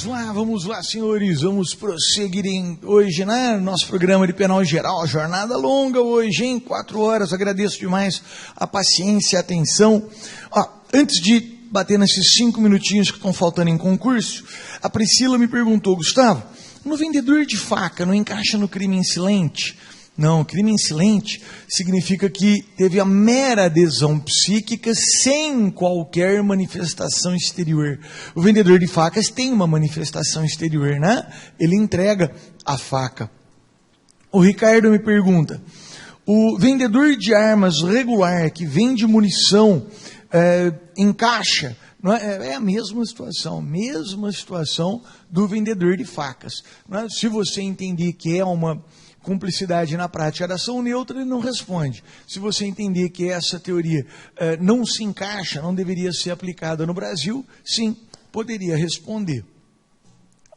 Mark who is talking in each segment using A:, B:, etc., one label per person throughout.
A: Vamos lá, senhores, vamos prosseguir hoje, né, nosso programa de penal geral, jornada longa hoje, hein, 4 horas, agradeço demais a paciência e a atenção. Antes de bater nesses 5 minutinhos que estão faltando em concurso, a Priscila me perguntou, Gustavo, no vendedor de faca não encaixa no crime insilente? Não, crime insilente significa que teve a mera adesão psíquica sem qualquer manifestação exterior. O vendedor de facas tem uma manifestação exterior, né? Ele entrega a faca. O Ricardo me pergunta, o vendedor de armas regular que vende munição encaixa? Não é a mesma situação do vendedor de facas. Não é? Se você entender que é uma cumplicidade na prática da ação neutra, ele não responde. Se você entender que essa teoria não se encaixa, não deveria ser aplicada no Brasil, sim, poderia responder.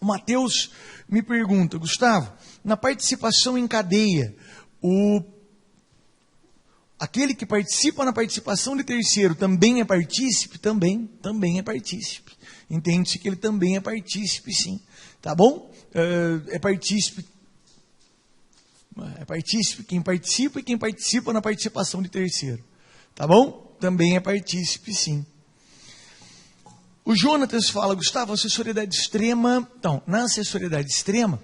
A: O Matheus me pergunta, Gustavo, na participação em cadeia, aquele que participa na participação de terceiro também é partícipe? Também é partícipe. Entende-se que ele também é partícipe, sim. Tá bom? É partícipe quem participa e quem participa na participação de terceiro. Tá bom? Também é partícipe, sim. O Jonatas fala, Gustavo, assessoriedade extrema. Então, na assessoriedade extrema,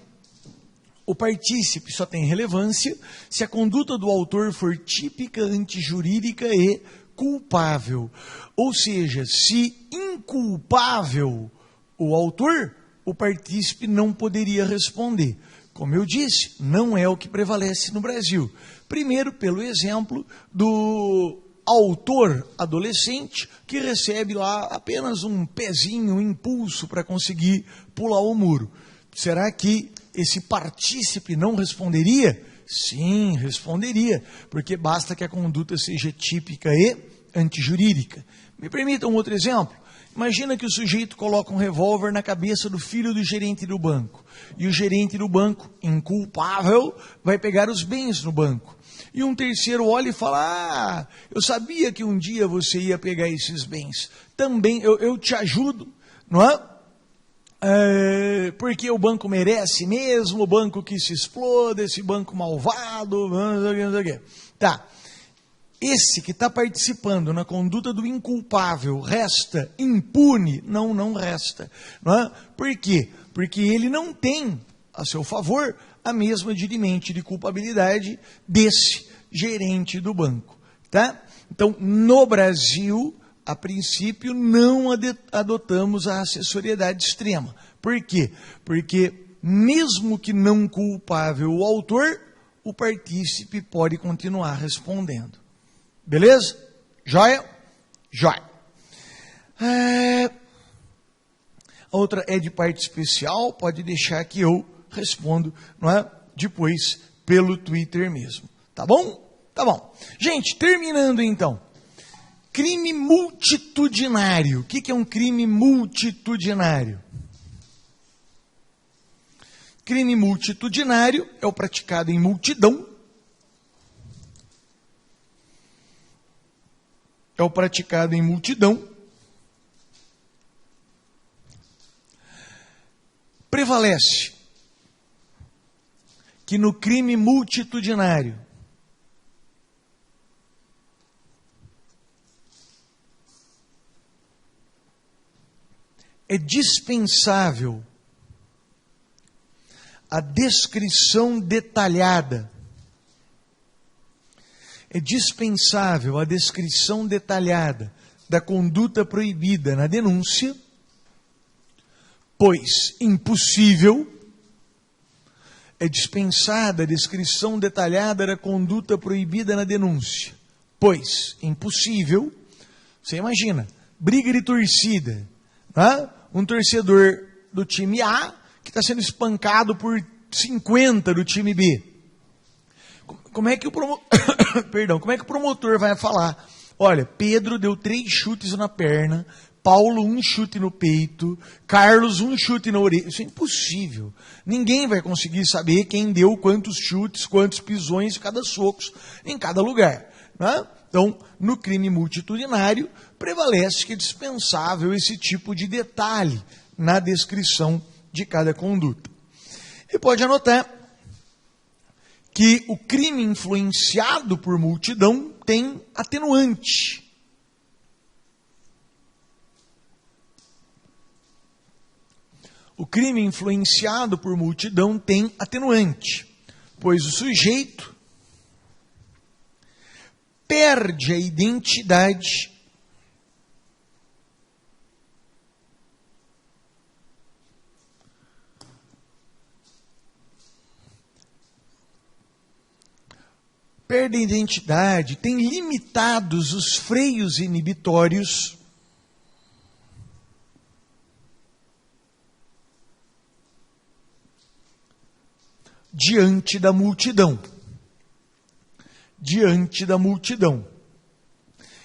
A: o partícipe só tem relevância se a conduta do autor for típica, antijurídica e culpável. Ou seja, se inculpável o autor, o partícipe não poderia responder. Como eu disse, não é o que prevalece no Brasil. Primeiro, pelo exemplo do autor adolescente que recebe lá apenas um pezinho, um impulso para conseguir pular o muro. Será que esse partícipe não responderia? Sim, responderia, porque basta que a conduta seja típica e antijurídica. Me permitam um outro exemplo. Imagina que o sujeito coloca um revólver na cabeça do filho do gerente do banco. E o gerente do banco, inculpável, vai pegar os bens no banco. E um terceiro olha e fala, eu sabia que um dia você ia pegar esses bens. Também eu te ajudo, não é? Porque o banco merece mesmo, o banco que se exploda, esse banco malvado, não sei o que. Tá. Esse que está participando na conduta do inculpável resta impune? Não resta. Não é? Por quê? Porque ele não tem a seu favor a mesma dirimente de culpabilidade desse gerente do banco. Tá? Então, no Brasil, a princípio, não adotamos a assessoriedade extrema. Por quê? Porque, mesmo que não culpável o autor, o partícipe pode continuar respondendo. Beleza? Joia? Joia. A outra é de parte especial, pode deixar que eu respondo, não é? Depois pelo Twitter mesmo. Tá bom? Tá bom. Gente, terminando então. Crime multitudinário. O que é um crime multitudinário? Crime multitudinário é o praticado em multidão. É o praticado em multidão. Prevalece que no crime multitudinário é dispensável a descrição detalhada. É dispensável a descrição detalhada da conduta proibida na denúncia, pois impossível. É dispensada a descrição detalhada da conduta proibida na denúncia, pois impossível. Você imagina, briga de torcida, né? Um torcedor do time A que está sendo espancado por 50 do time B. Como é que o promotor vai falar? Olha, Pedro deu 3 chutes na perna, Paulo 1 chute no peito, Carlos 1 chute na orelha. Isso é impossível. Ninguém vai conseguir saber quem deu quantos chutes, quantos pisões, cada socos em cada lugar. Né? Então, no crime multitudinário, prevalece que é dispensável esse tipo de detalhe na descrição de cada conduta. E pode anotar que o crime influenciado por multidão tem atenuante. O crime influenciado por multidão tem atenuante, pois o sujeito perde a identidade tem limitados os freios inibitórios diante da multidão. Diante da multidão.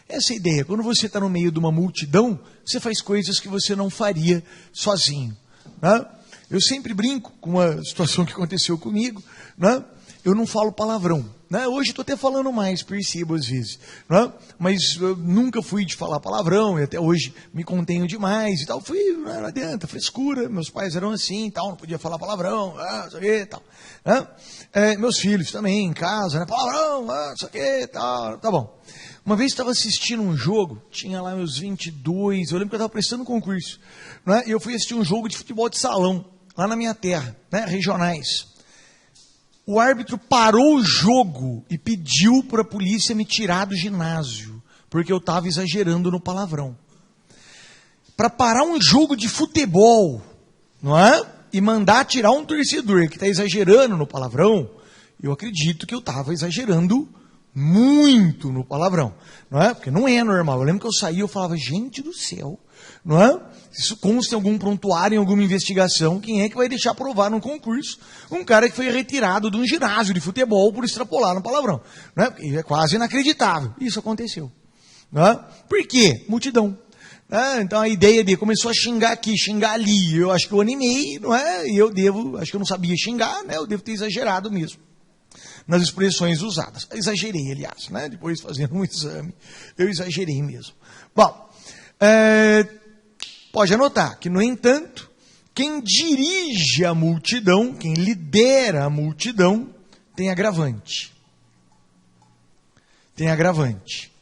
A: Essa é a ideia. Quando você está no meio de uma multidão, você faz coisas que você não faria sozinho. Né? Eu sempre brinco com uma situação que aconteceu comigo. Né? Eu não falo palavrão. Né? Hoje estou até falando mais, percebo às vezes. Né? Mas eu nunca fui de falar palavrão, e até hoje me contenho demais e tal. Não adianta, frescura. Meus pais eram assim e tal, não podia falar palavrão, isso aqui e tal. Né? Meus filhos também, em casa, né? Palavrão, isso aqui e tal. Tá bom. Uma vez estava assistindo um jogo, tinha lá meus 22, eu lembro que eu estava prestando concurso. Né? E eu fui assistir um jogo de futebol de salão, lá na minha terra, né? Regionais. O árbitro parou o jogo e pediu para a polícia me tirar do ginásio, porque eu estava exagerando no palavrão. Para parar um jogo de futebol, não é? E mandar tirar um torcedor que está exagerando no palavrão, eu acredito que eu estava exagerando muito no palavrão, não é? Porque não é normal. Eu lembro que eu saía e eu falava, gente do céu, não é? Isso consta em algum prontuário, em alguma investigação, quem é que vai deixar provar num concurso um cara que foi retirado de um ginásio de futebol por extrapolar no palavrão, não é? Porque é quase inacreditável. Isso aconteceu, não é? Por quê? Multidão. Então a ideia de começou a xingar aqui, xingar ali, eu acho que eu animei, não é? E eu devo, acho que eu não sabia xingar, né? Eu devo ter exagerado mesmo nas expressões usadas. Exagerei, aliás, né? Depois fazendo um exame, eu exagerei mesmo. Bom, pode anotar que, no entanto, quem dirige a multidão, quem lidera a multidão, tem agravante. Tem agravante.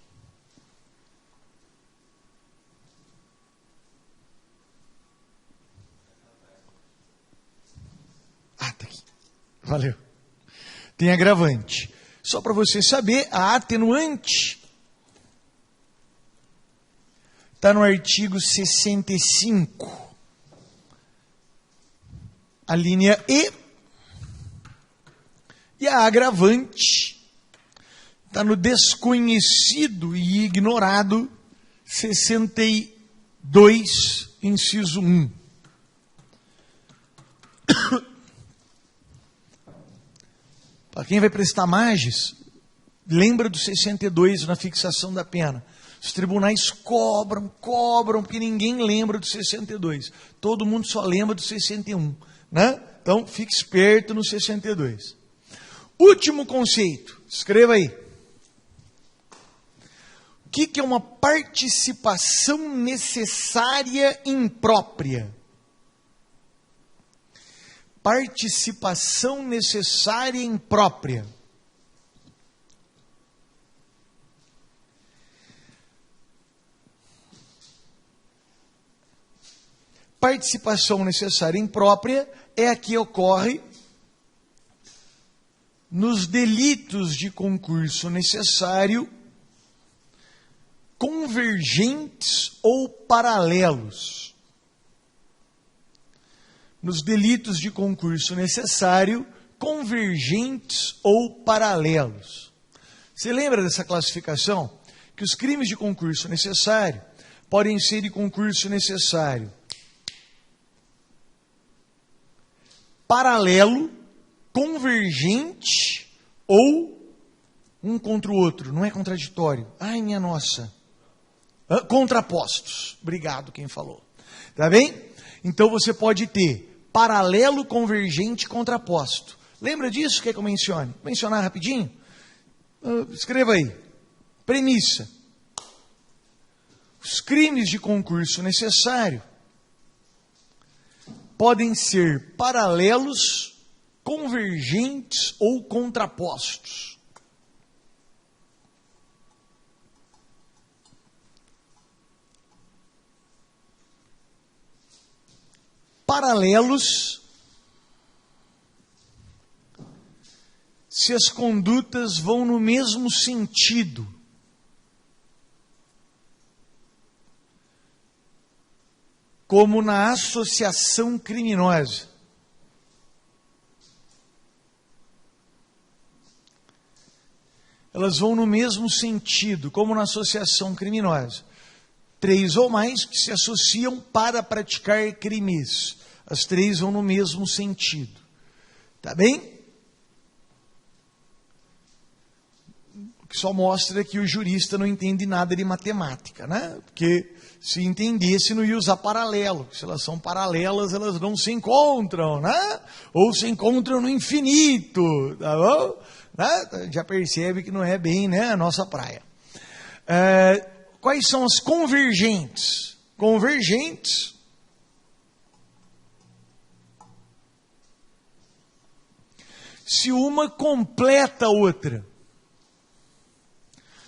A: Tá aqui. Valeu. Tem agravante. Só para você saber, a atenuante está no artigo 65, a linha E, e a agravante está no desconhecido e ignorado 62, inciso 1. Para quem vai prestar MAGES, lembra do 62 na fixação da pena. Os tribunais cobram, porque ninguém lembra do 62. Todo mundo só lembra do 61. Né? Então, fique esperto no 62. Último conceito, escreva aí. O que é uma participação necessária imprópria? Participação necessária imprópria. Participação necessária imprópria é a que ocorre nos delitos de concurso necessário convergentes ou paralelos. Nos delitos de concurso necessário, convergentes ou paralelos. Você lembra dessa classificação? Que os crimes de concurso necessário podem ser de concurso necessário paralelo, convergente ou um contra o outro. Não é contraditório. Ai, minha nossa. Contrapostos. Obrigado quem falou. Tá bem? Então você pode ter paralelo, convergente, contraposto. Lembra disso? Quer que eu mencione? Mencionar rapidinho? Escreva aí. Premissa. Os crimes de concurso necessário podem ser paralelos, convergentes ou contrapostos. Paralelos, se as condutas vão no mesmo sentido. Como na associação criminosa. Elas vão no mesmo sentido, como na associação criminosa. 3 ou mais que se associam para praticar crimes. As 3 vão no mesmo sentido. Tá bem? O que só mostra que o jurista não entende nada de matemática, né? Porque se entendesse, não ia usar paralelo. Se elas são paralelas, elas não se encontram, né? Ou se encontram no infinito, tá bom? Né? Já percebe que não é bem, né, a nossa praia. Quais são as convergentes? Convergentes se uma completa a outra.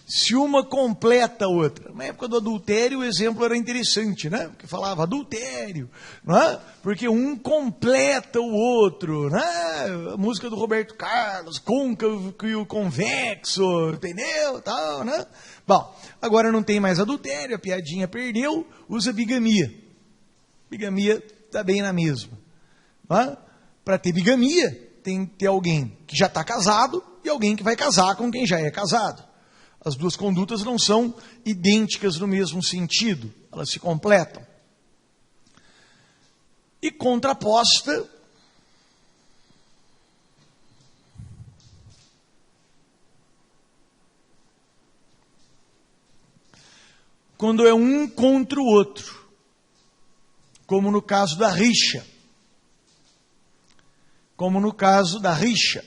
A: Se uma completa a outra. Na época do adultério, o exemplo era interessante, né? Porque falava adultério, né? Porque um completa o outro, né? A música do Roberto Carlos, côncavo e o convexo, entendeu? Tal, né? Bom, agora não tem mais adultério, a piadinha perdeu, usa bigamia. Bigamia está bem na mesma. Né? Para ter bigamia, tem que ter alguém que já está casado e alguém que vai casar com quem já é casado. As duas condutas não são idênticas no mesmo sentido, elas se completam. E contraposta, quando é um contra o outro, como no caso da rixa. Como no caso da rixa.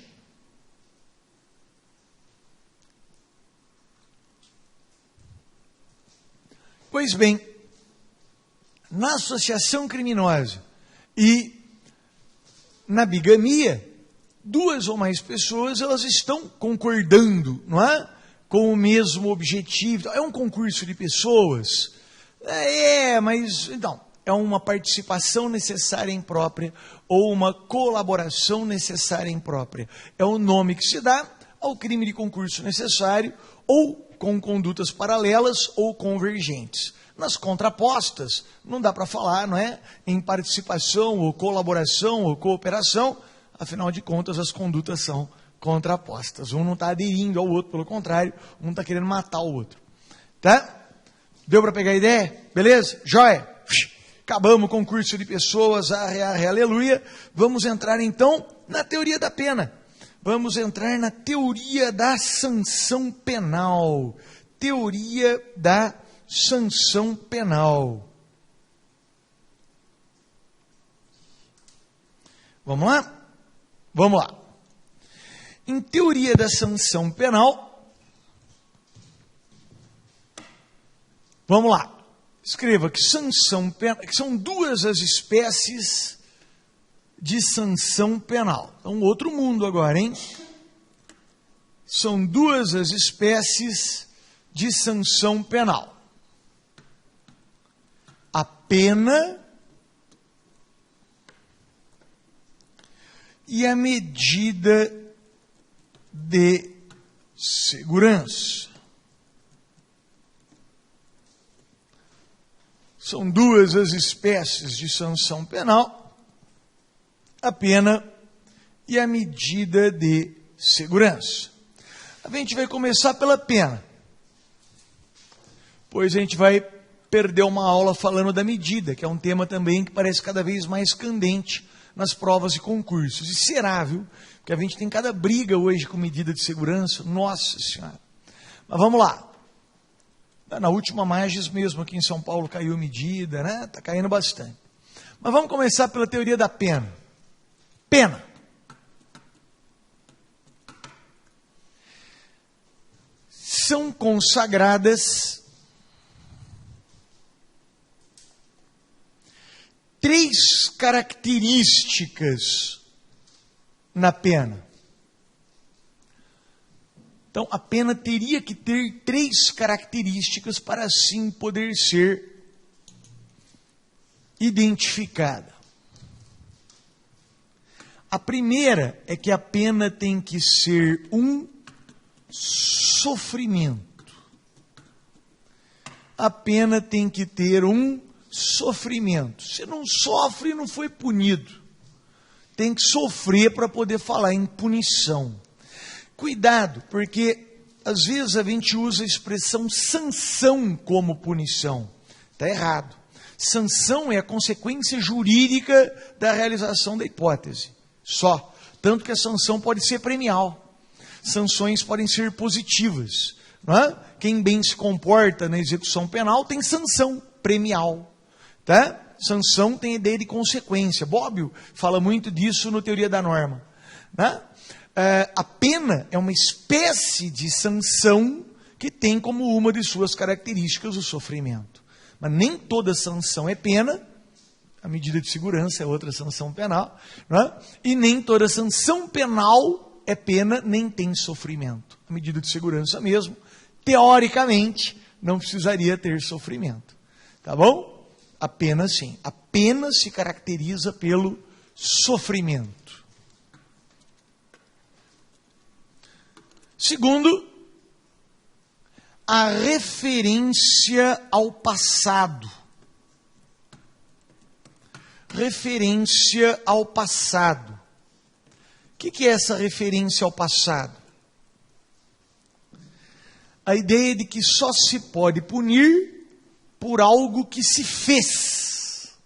A: Pois bem, na associação criminosa e na bigamia, 2 ou mais pessoas, elas estão concordando, não é? Com o mesmo objetivo. É um concurso de pessoas? Mas então, é uma participação necessária em própria ou uma colaboração necessária em própria. É o nome que se dá ao crime de concurso necessário ou com condutas paralelas ou convergentes. Nas contrapostas, não dá para falar, não é? Em participação, ou colaboração, ou cooperação, afinal de contas, as condutas são contrapostas. Um não está aderindo ao outro, pelo contrário, um está querendo matar o outro. Tá? Deu para pegar a ideia? Beleza? Joia? Acabamos o concurso de pessoas, arre, aleluia. Vamos entrar então na teoria da pena. Vamos entrar na teoria da sanção penal. Teoria da sanção penal. Vamos lá? Vamos lá. Em teoria da sanção penal, vamos lá. Escreva que sanção penal, que são 2 as espécies de sanção penal. Então, outro mundo agora, hein? São 2 as espécies de sanção penal. A pena e a medida de segurança. São 2 as espécies de sanção penal, a pena e a medida de segurança. A gente vai começar pela pena, pois a gente vai perder uma aula falando da medida, que é um tema também que parece cada vez mais candente nas provas e concursos. E será, viu? Porque a gente tem cada briga hoje com medida de segurança, nossa senhora. Mas vamos lá. Na última Magis mesmo, aqui em São Paulo, caiu medida, né? Está caindo bastante. Mas vamos começar pela teoria da pena. Pena. São consagradas 3 características na pena. Então, a pena teria que ter 3 características para assim poder ser identificada. A primeira é que a pena tem que ser um sofrimento. A pena tem que ter um sofrimento. Se não sofre, não foi punido. Tem que sofrer para poder falar em punição. Cuidado, porque às vezes a gente usa a expressão sanção como punição. Está errado. Sanção é a consequência jurídica da realização da hipótese. Só. Tanto que a sanção pode ser premial. Sanções podem ser positivas. Não é? Quem bem se comporta na execução penal tem sanção premial. Tá? Sanção tem ideia de consequência. Bobbio fala muito disso no Teoria da Norma. Né? A pena é uma espécie de sanção que tem como uma de suas características o sofrimento. Mas nem toda sanção é pena, a medida de segurança é outra sanção penal, né? E nem toda sanção penal é pena, nem tem sofrimento. A medida de segurança mesmo, teoricamente, não precisaria ter sofrimento. Tá bom? A pena sim. A pena se caracteriza pelo sofrimento. Segundo, a referência ao passado. Referência ao passado. O que é essa referência ao passado? A ideia de que só se pode punir por algo que se fez.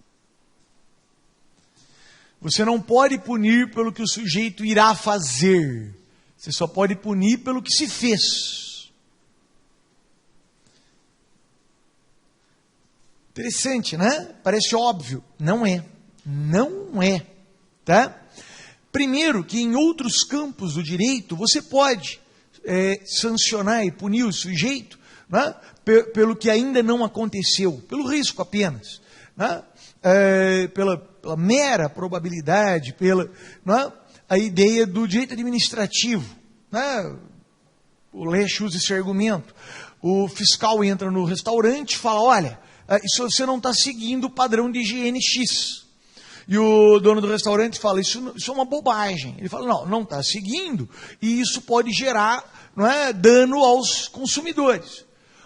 A: Você não pode punir pelo que o sujeito irá fazer. Você só pode punir pelo que se fez. Interessante, né? Parece óbvio. Não é. Não é. Tá? Primeiro, que em outros campos do direito, você pode sancionar e punir o sujeito, né? Pelo que ainda não aconteceu. Pelo risco apenas. Né? Pela mera probabilidade, né? A ideia do direito administrativo, né? O Lesch usa esse argumento. O fiscal entra no restaurante e fala, olha, isso você não está seguindo o padrão de higiene X. E o dono do restaurante fala, isso é uma bobagem. Ele fala, não está seguindo, e isso pode gerar, não é, dano aos consumidores.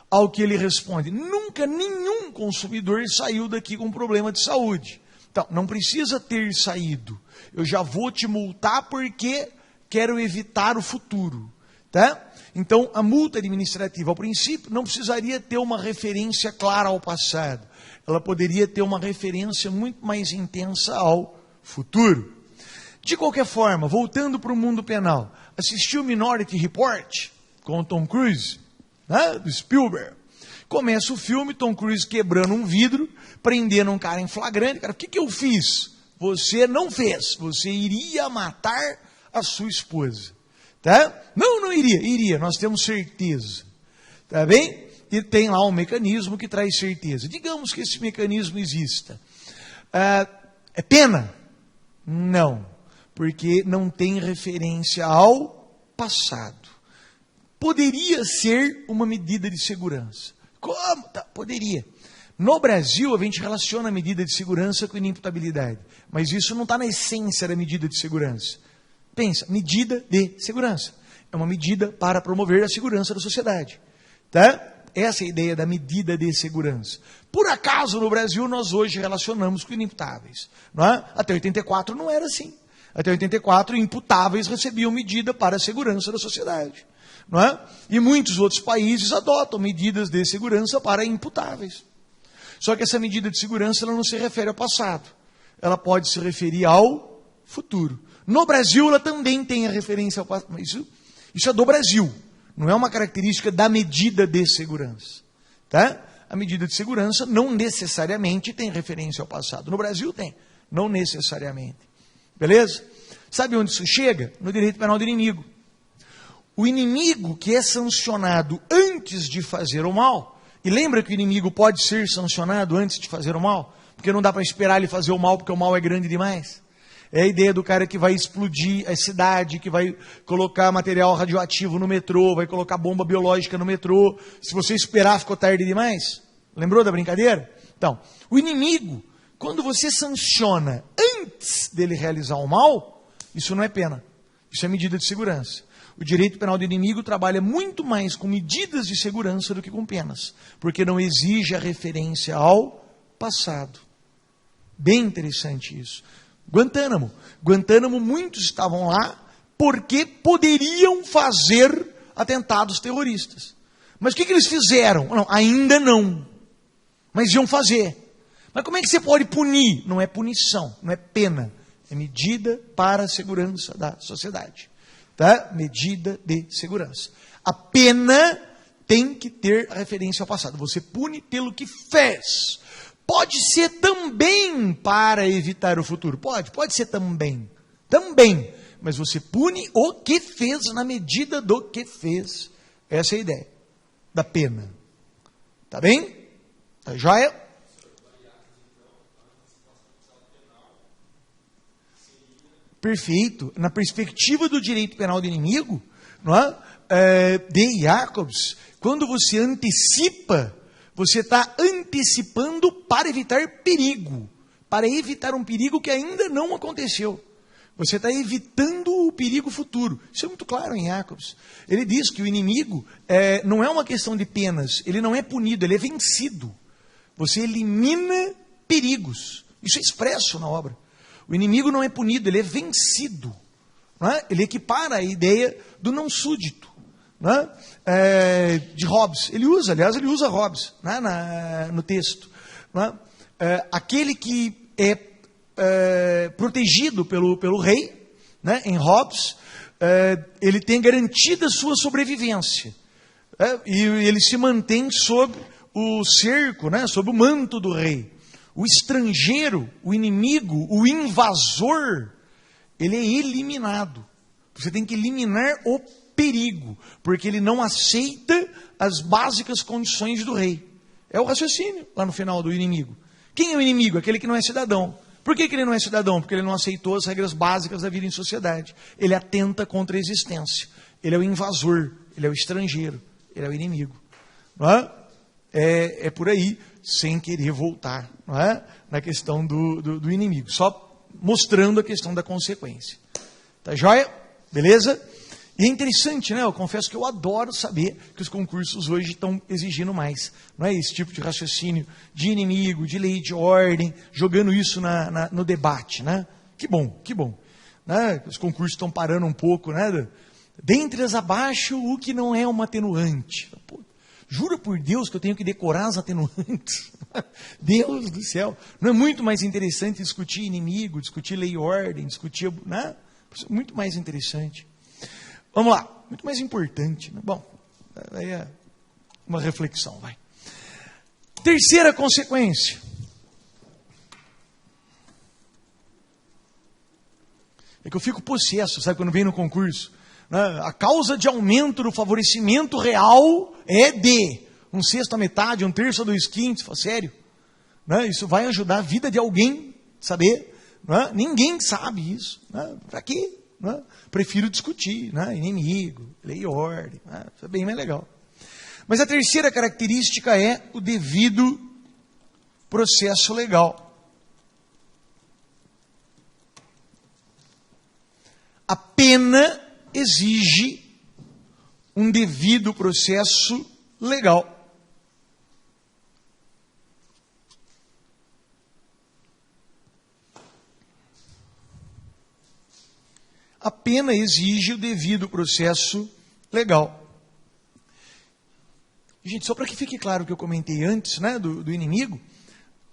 A: Ao que ele responde, nunca nenhum consumidor saiu daqui com problema de saúde. Então, não precisa ter saído. Eu já vou te multar porque quero evitar o futuro. Tá? Então, a multa administrativa, ao princípio, não precisaria ter uma referência clara ao passado. Ela poderia ter uma referência muito mais intensa ao futuro. De qualquer forma, voltando para o mundo penal, assistiu Minority Report com o Tom Cruise, né, do Spielberg. Começa o filme, Tom Cruise quebrando um vidro, prendendo um cara em flagrante. Cara, o que eu fiz? Você não fez. Você iria matar a sua esposa. Tá? Não iria. Iria, nós temos certeza. Tá bem? E tem lá um mecanismo que traz certeza. Digamos que esse mecanismo exista. É pena? Não. Porque não tem referência ao passado. Poderia ser uma medida de segurança. Como? Tá, poderia. No Brasil, a gente relaciona a medida de segurança com inimputabilidade. Mas isso não está na essência da medida de segurança. Pensa, medida de segurança. É uma medida para promover a segurança da sociedade. Tá? Essa é a ideia da medida de segurança. Por acaso, no Brasil, nós hoje relacionamos com inimputáveis. Não é? Até 84 não era assim. Até 84, imputáveis recebiam medida para a segurança da sociedade. Não é? E muitos outros países adotam medidas de segurança para imputáveis. Só que essa medida de segurança ela não se refere ao passado. Ela pode se referir ao futuro. No Brasil, ela também tem a referência ao passado. Isso é do Brasil. Não é uma característica da medida de segurança. Tá? A medida de segurança não necessariamente tem referência ao passado. No Brasil tem, não necessariamente. Beleza? Sabe onde isso chega? No direito penal do inimigo. O inimigo que é sancionado antes de fazer o mal, e lembra que o inimigo pode ser sancionado antes de fazer o mal? porque não dá para esperar ele fazer o mal, porque o mal é grande demais. É a ideia do cara que vai explodir a cidade, que vai colocar material radioativo no metrô, vai colocar bomba biológica no metrô. Se você esperar, ficou tarde demais. Lembrou da brincadeira? Então, o inimigo, quando você sanciona antes dele realizar o mal, isso não é pena. Isso é medida de segurança. O direito penal do inimigo trabalha muito mais com medidas de segurança do que com penas, porque não exige a referência ao passado. Bem interessante isso. Guantánamo. Guantánamo, muitos estavam lá porque poderiam fazer atentados terroristas. Mas o que eles fizeram? Não, ainda não. Mas iam fazer. Mas como é que você pode punir? Não é punição, não é pena. É medida para a segurança da sociedade. Tá? Medida de segurança. A pena tem que ter a referência ao passado. Você pune pelo que fez. Pode ser também para evitar o futuro. Pode ser também. Também. Mas você pune o que fez na medida do que fez. Essa é a ideia da pena. Tá bem? Tá joia? Perfeito. Na perspectiva do direito penal do inimigo, não é? De Jacobs, quando você antecipa, você está antecipando para evitar perigo. Para evitar um perigo que ainda não aconteceu. Você está evitando o perigo futuro. Isso é muito claro em Jacobs. Ele diz que o inimigo não é uma questão de penas. Ele não é punido, ele é vencido. Você elimina perigos. Isso é expresso na obra. O inimigo não é punido, ele é vencido. Não é? Ele equipara a ideia do não súdito. Não é? De Hobbes. Ele usa Hobbes, né? No texto. Não é? Aquele que é protegido pelo rei, né? Em Hobbes, ele tem garantida a sua sobrevivência. E ele se mantém sob o cerco, né? Sob o manto do rei. O estrangeiro, o inimigo, o invasor, ele é eliminado. Você tem que eliminar o perigo, porque ele não aceita as básicas condições do rei. É o raciocínio lá no final do inimigo. Quem é o inimigo? Aquele que não é cidadão. Por que ele não é cidadão? Porque ele não aceitou as regras básicas da vida em sociedade. Ele atenta contra a existência. Ele é o invasor, ele é o estrangeiro, ele é o inimigo. Não é? É por aí, sem querer voltar, não é? Na questão do inimigo. Só mostrando a questão da consequência. Tá joia? Beleza? E é interessante, né? Eu confesso que eu adoro saber que os concursos hoje estão exigindo mais. Não é esse tipo de raciocínio de inimigo, de lei de ordem, jogando isso no debate, né? Que bom, que bom. Né? Os concursos estão parando um pouco, né? Dentre as abaixo, o que não é uma atenuante. Pô, jura por Deus que eu tenho que decorar as atenuantes? Deus do céu. Não é muito mais interessante discutir inimigo, discutir lei e ordem, discutir... Né? Muito mais interessante. Vamos lá. Muito mais importante. Né? Bom, aí é uma reflexão, vai. Terceira consequência. É que eu fico possesso, sabe, quando vem no concurso. Né? A causa de aumento do favorecimento real é de 1/6 a metade, 1/3 a 2/5. Fala, sério? Né? Isso vai ajudar a vida de alguém, saber? Né? Ninguém sabe isso. Né? Para quê? Né? Prefiro discutir, né? Inimigo, lei e ordem. Né? Isso é bem mais legal. Mas a terceira característica é o devido processo legal. A pena exige um devido processo legal. A pena exige o devido processo legal. Gente, só para que fique claro o que eu comentei antes, né, do inimigo,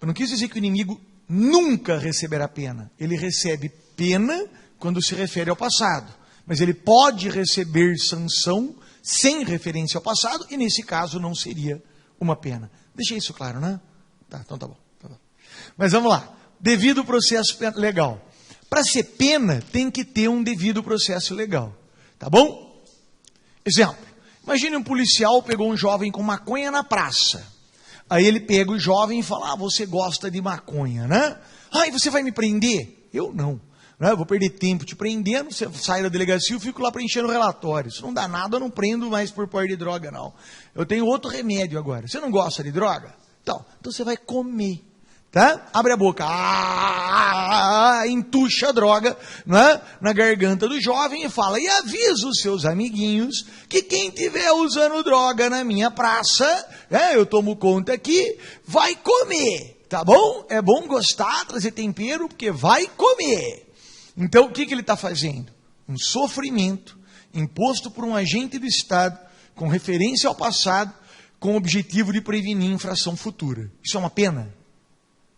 A: eu não quis dizer que o inimigo nunca receberá pena. Ele recebe pena quando se refere ao passado. Mas ele pode receber sanção sem referência ao passado, e nesse caso não seria uma pena. Deixei isso claro, né? Tá, então tá bom. Mas vamos lá. Devido processo legal. Para ser pena, tem que ter um devido processo legal. Tá bom? Exemplo. Imagine um policial pegou um jovem com maconha na praça. Aí ele pega o jovem e fala, você gosta de maconha, né? E você vai me prender? Eu não. Eu vou perder tempo te prendendo, você sai da delegacia, eu fico lá preenchendo o relatório. Se não dá nada, eu não prendo mais por porte de droga, não. Eu tenho outro remédio agora. Você não gosta de droga? Então você vai comer. Tá? Abre a boca, entuxa a droga, né, na garganta do jovem e fala, e avisa os seus amiguinhos que quem estiver usando droga na minha praça, eu tomo conta aqui, vai comer, tá bom? É bom gostar, trazer tempero, porque vai comer. Então o que ele está fazendo? Um sofrimento imposto por um agente do Estado, com referência ao passado, com o objetivo de prevenir infração futura. Isso é uma pena?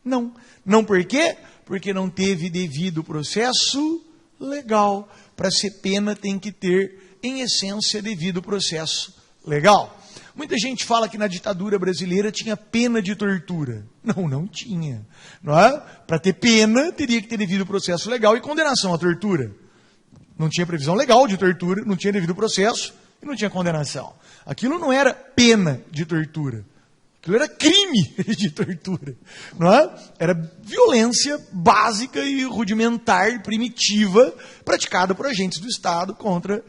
A: Não. Não por quê? Porque não teve devido processo legal. Para ser pena tem que ter, em essência, devido processo legal. Muita gente fala que na ditadura brasileira tinha pena de tortura. Não, não tinha. Não é? Para ter pena, teria que ter devido processo legal e condenação à tortura. Não tinha previsão legal de tortura, não tinha devido processo e não tinha condenação. Aquilo não era pena de tortura. Aquilo era crime de tortura, não é? Era violência básica e rudimentar, primitiva, praticada por agentes do Estado contra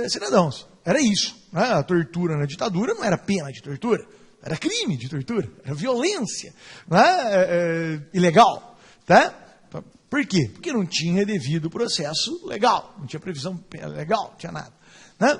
A: cidadãos. Era isso. Não é? A tortura na ditadura não era pena de tortura, era crime de tortura, era violência, não é? Ilegal. Tá? Por quê? Porque não tinha devido processo legal, não tinha previsão legal, não tinha nada. Né?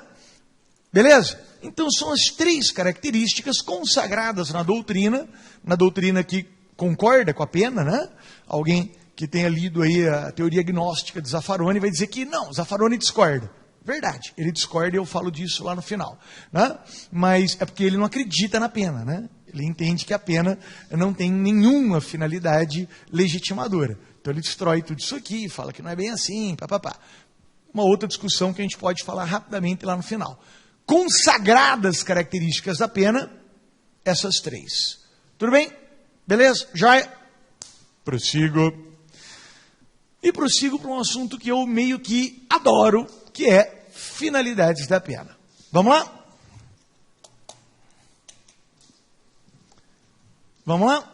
A: Beleza? Então são as três características consagradas na doutrina que concorda com a pena, né? Alguém que tenha lido aí a teoria gnóstica de Zaffaroni vai dizer que não, Zaffaroni discorda. Verdade, ele discorda e eu falo disso lá no final. Né? Mas é porque ele não acredita na pena, né? Ele entende que a pena não tem nenhuma finalidade legitimadora. Então ele destrói tudo isso aqui, fala que não é bem assim, papapá. Uma outra discussão que a gente pode falar rapidamente lá no final. Consagradas características da pena, essas três. Tudo bem? Beleza? Já prossigo. E prossigo para um assunto que eu meio que adoro, que é finalidades da pena. Vamos lá? Vamos lá?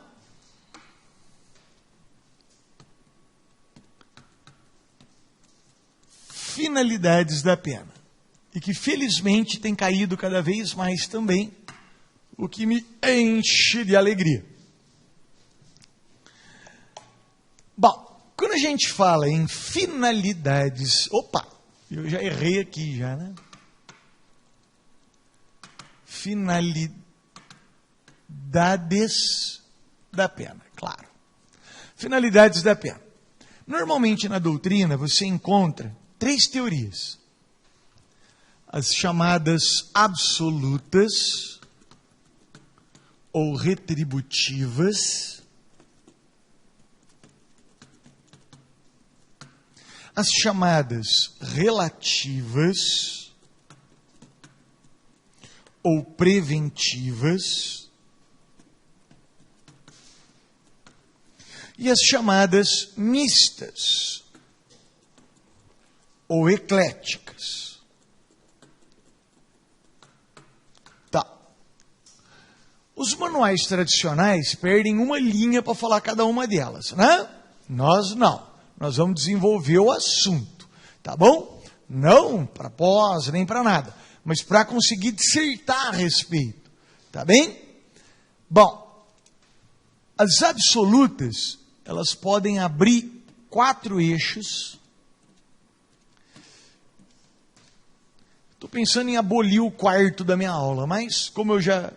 A: Finalidades da pena. E que felizmente tem caído cada vez mais também, o que me enche de alegria. Bom, quando a gente fala em finalidades... Opa, eu já errei aqui já, né? Finalidades da pena, claro. Finalidades da pena. Normalmente na doutrina você encontra três teorias. As chamadas absolutas ou retributivas, as chamadas relativas ou preventivas e as chamadas mistas ou ecléticas. Os manuais tradicionais perdem uma linha para falar cada uma delas, né? Nós não. Nós vamos desenvolver o assunto, tá bom? Não para pós, nem para nada, mas para conseguir dissertar a respeito, tá bem? Bom, as absolutas, elas podem abrir 4 eixos. Estou pensando em abolir o quarto da minha aula, mas como eu já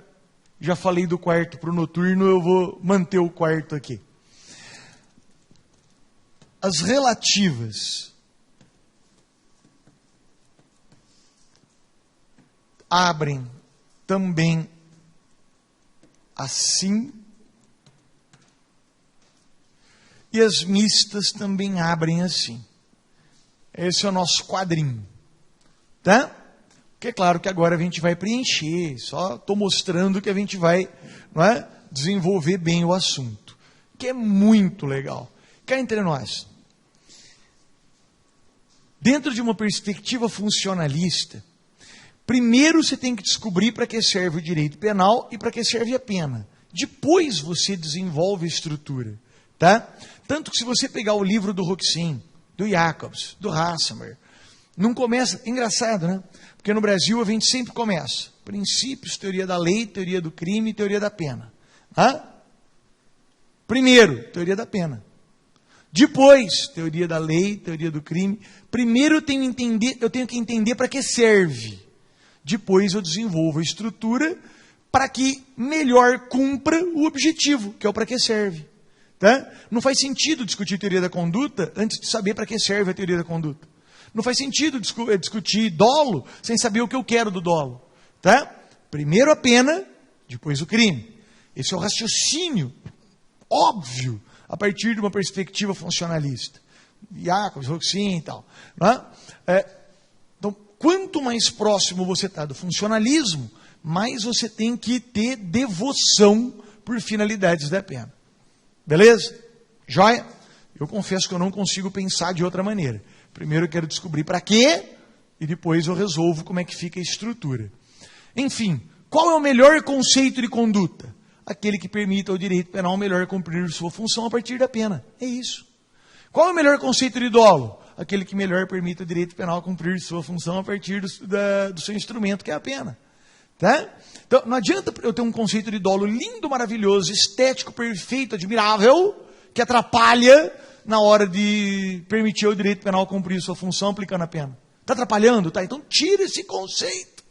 A: falei do quarto para o noturno, eu vou manter o quarto aqui. As relativas abrem também assim, e as mistas também abrem assim. Esse é o nosso quadrinho, tá? Porque é claro que agora a gente vai preencher, só estou mostrando que a gente vai, não é, desenvolver bem o assunto, que é muito legal. Cá entre nós, dentro de uma perspectiva funcionalista, primeiro você tem que descobrir para que serve o direito penal e para que serve a pena. depois você desenvolve a estrutura. Tá? Tanto que se você pegar o livro do Roxin, do Jacobs, do Hassamer, não começa... Engraçado, né? Porque no Brasil a gente sempre começa. Princípios, teoria da lei, teoria do crime e teoria da pena. Hã? Primeiro, teoria da pena. Depois, teoria da lei, teoria do crime. Primeiro eu tenho que entender para que serve. Depois eu desenvolvo a estrutura para que melhor cumpra o objetivo, que é o para que serve. Tá? Não faz sentido discutir teoria da conduta antes de saber para que serve a teoria da conduta. Não faz sentido discutir dolo sem saber o que eu quero do dolo. Tá? Primeiro a pena, depois o crime. Esse é o raciocínio óbvio a partir de uma perspectiva funcionalista. Jacobs, Roxin e tal. Né? Então, quanto mais próximo você está do funcionalismo, mais você tem que ter devoção por finalidades da pena. Beleza? Joia? Eu confesso que eu não consigo pensar de outra maneira. Primeiro eu quero descobrir para quê, e depois eu resolvo como é que fica a estrutura. Enfim, qual é o melhor conceito de conduta? Aquele que permita ao direito penal melhor cumprir sua função a partir da pena. É isso. Qual é o melhor conceito de dolo? Aquele que melhor permita ao direito penal cumprir sua função a partir do seu instrumento, que é a pena. Tá? Então, não adianta eu ter um conceito de dolo lindo, maravilhoso, estético, perfeito, admirável, que atrapalha na hora de permitir ao direito penal cumprir sua função aplicando a pena. Está atrapalhando? Tá, então tira esse conceito.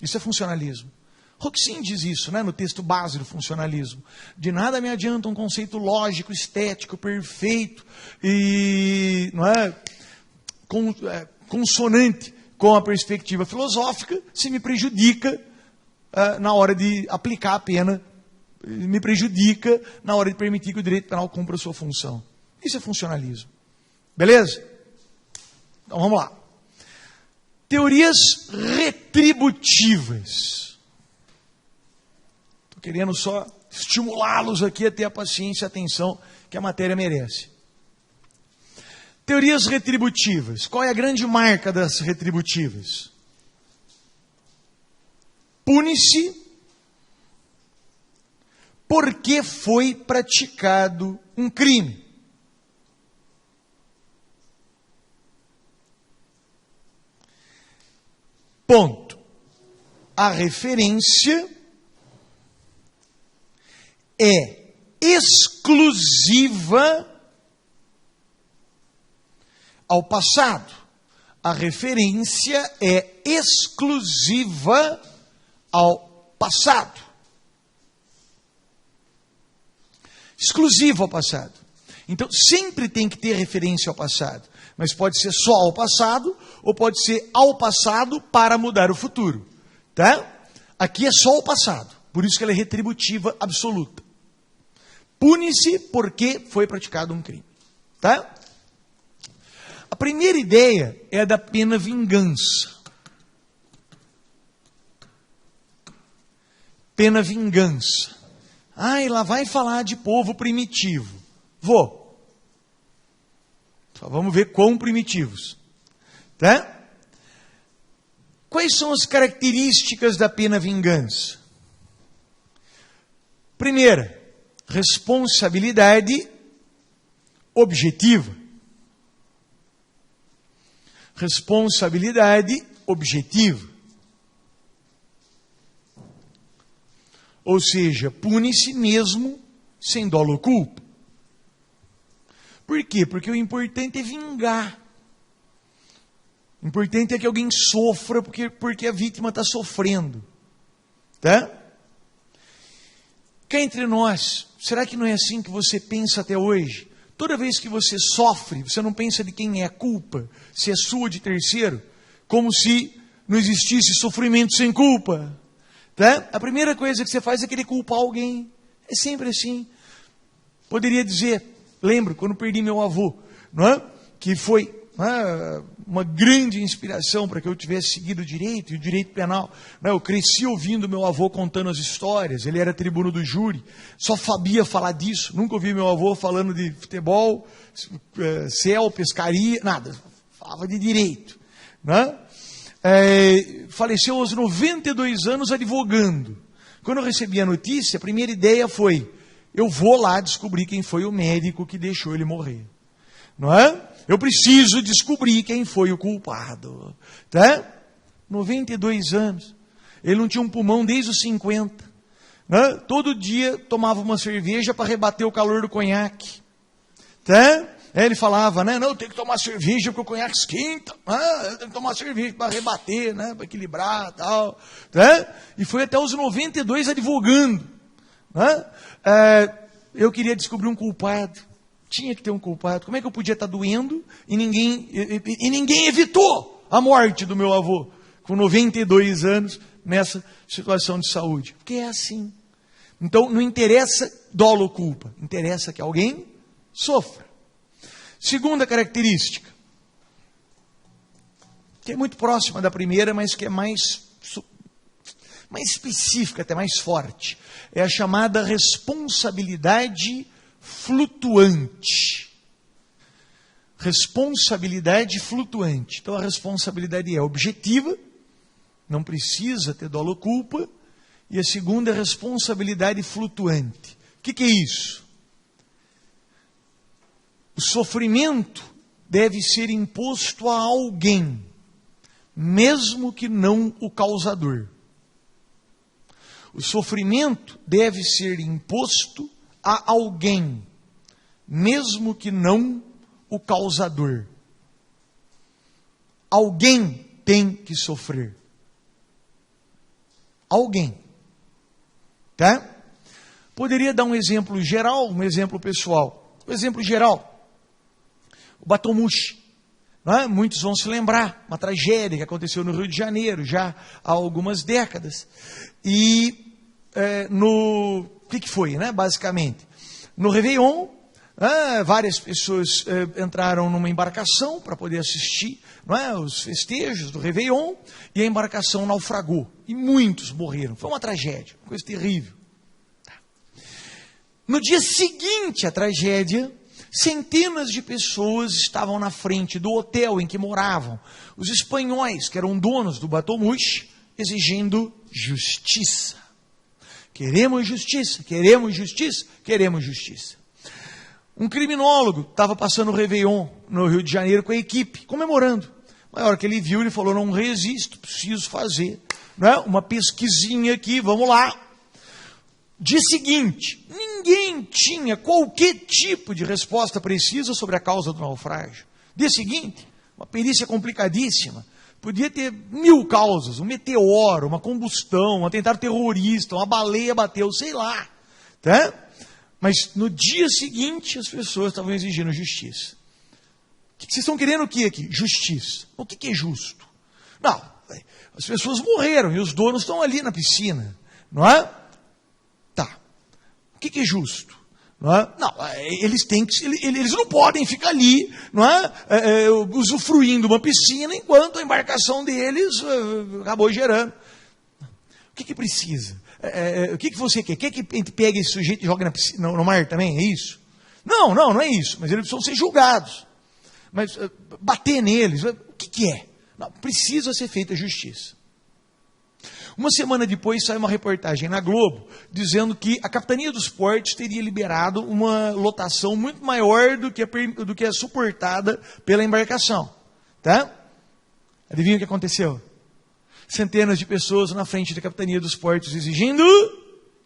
A: Isso é funcionalismo. Roxin diz isso, né, no texto base do funcionalismo. De nada me adianta um conceito lógico, estético, perfeito e não é, consonante com a perspectiva filosófica, se me prejudica na hora de aplicar a pena, me prejudica na hora de permitir que o direito penal cumpra a sua função. Isso é funcionalismo. Beleza? Então vamos lá. Teorias retributivas. Estou querendo só estimulá-los aqui a ter a paciência e a atenção que a matéria merece. Teorias retributivas. Qual é a grande marca das retributivas? Pune-se porque foi praticado um crime. Ponto. A referência é exclusiva ao passado. A referência é exclusiva ao passado. Exclusiva ao passado. Então, sempre tem que ter referência ao passado. Mas pode ser só ao passado, ou pode ser ao passado para mudar o futuro. Tá? Aqui é só o passado. Por isso que ela é retributiva absoluta. Pune-se porque foi praticado um crime. Tá? A primeira ideia é a da pena vingança. Pena vingança. Ai, lá vai falar de povo primitivo. Vou. Só vamos ver quão primitivos. Tá? Quais são as características da pena vingança? Primeira, responsabilidade objetiva. Responsabilidade objetiva. Ou seja, pune-se mesmo sem dolo ou culpa. Por quê? Porque o importante é vingar. O importante é que alguém sofra porque a vítima está sofrendo. Tá? Cá entre nós, será que não é assim que você pensa até hoje? Toda vez que você sofre, você não pensa de quem é a culpa, se é sua ou de terceiro, como se não existisse sofrimento sem culpa. Tá? A primeira coisa que você faz é querer culpar alguém. É sempre assim. Poderia dizer, lembro quando perdi meu avô, não é? Que foi uma grande inspiração para que eu tivesse seguido o direito e o direito penal. Não é? Eu cresci ouvindo meu avô contando as histórias, ele era tribuno do júri, só sabia falar disso, nunca ouvi meu avô falando de futebol, céu, pescaria, nada, falava de direito. Não é? Faleceu aos 92 anos advogando. Quando eu recebi a notícia, a primeira ideia foi, eu vou lá descobrir quem foi o médico que deixou ele morrer. Não é? Eu preciso descobrir quem foi o culpado. Tá? 92 anos. Ele não tinha um pulmão desde os 50. Né? Todo dia tomava uma cerveja para rebater o calor do conhaque. Tá? Ele falava, né? Não, eu tenho que tomar cerveja porque o conhaque esquenta. Eu tenho que tomar cerveja para rebater, né? Para equilibrar e tal. Tá? E foi até os 92 advogando. Né? Eu queria descobrir um culpado. Tinha que ter um culpado. Como é que eu podia estar doendo e ninguém evitou a morte do meu avô com 92 anos nessa situação de saúde? Porque é assim. Então não interessa dolo ou culpa, interessa que alguém sofra. Segunda característica, que é muito próxima da primeira, mas que é mais específica, até mais forte, é a chamada responsabilidade flutuante. Responsabilidade flutuante. Então a responsabilidade é objetiva, não precisa ter dolo ou culpa, e a segunda é responsabilidade flutuante. O que é isso? O sofrimento deve ser imposto a alguém, mesmo que não o causador. O sofrimento deve ser imposto a alguém, mesmo que não o causador. Alguém tem que sofrer. Alguém. Tá? Poderia dar um exemplo geral, um exemplo pessoal. Um exemplo geral. O Batomushi. Né? Muitos vão se lembrar, uma tragédia que aconteceu no Rio de Janeiro já há algumas décadas. E o que foi, né? Basicamente? No Réveillon, várias pessoas entraram numa embarcação para poder assistir, não é, os festejos do Réveillon, e a embarcação naufragou. E muitos morreram. Foi uma tragédia, uma coisa terrível. No dia seguinte à tragédia, centenas de pessoas estavam na frente do hotel em que moravam os espanhóis, que eram donos do Batomushi, exigindo justiça. Queremos justiça, queremos justiça, queremos justiça. Um criminólogo estava passando o Réveillon no Rio de Janeiro com a equipe, comemorando. Na hora que ele viu, ele falou, não resisto, preciso fazer, né, uma pesquisinha aqui, vamos lá. Dia seguinte, ninguém tinha qualquer tipo de resposta precisa sobre a causa do naufrágio. Dia seguinte, uma perícia complicadíssima. Podia ter 1000 causas, um meteoro, uma combustão, um atentado terrorista, uma baleia bateu, sei lá. Tá? Mas no dia seguinte as pessoas estavam exigindo justiça. O que vocês estão querendo o que aqui? Justiça. O que é justo? Não, as pessoas morreram e os donos estão ali na piscina. Não é? Tá. O que é justo? Não, não, eles não podem ficar ali, não é? Usufruindo uma piscina enquanto a embarcação deles acabou gerando. O que precisa? O que você quer? Quer que a gente pegue esse sujeito e jogue no mar também? É isso? Não é isso. Mas eles precisam ser julgados. Mas bater neles, o que é? Não, precisa ser feita justiça. Uma semana depois sai uma reportagem na Globo dizendo que a Capitania dos Portos teria liberado uma lotação muito maior do que a suportada pela embarcação. Tá? Adivinha o que aconteceu? Centenas de pessoas na frente da Capitania dos Portos exigindo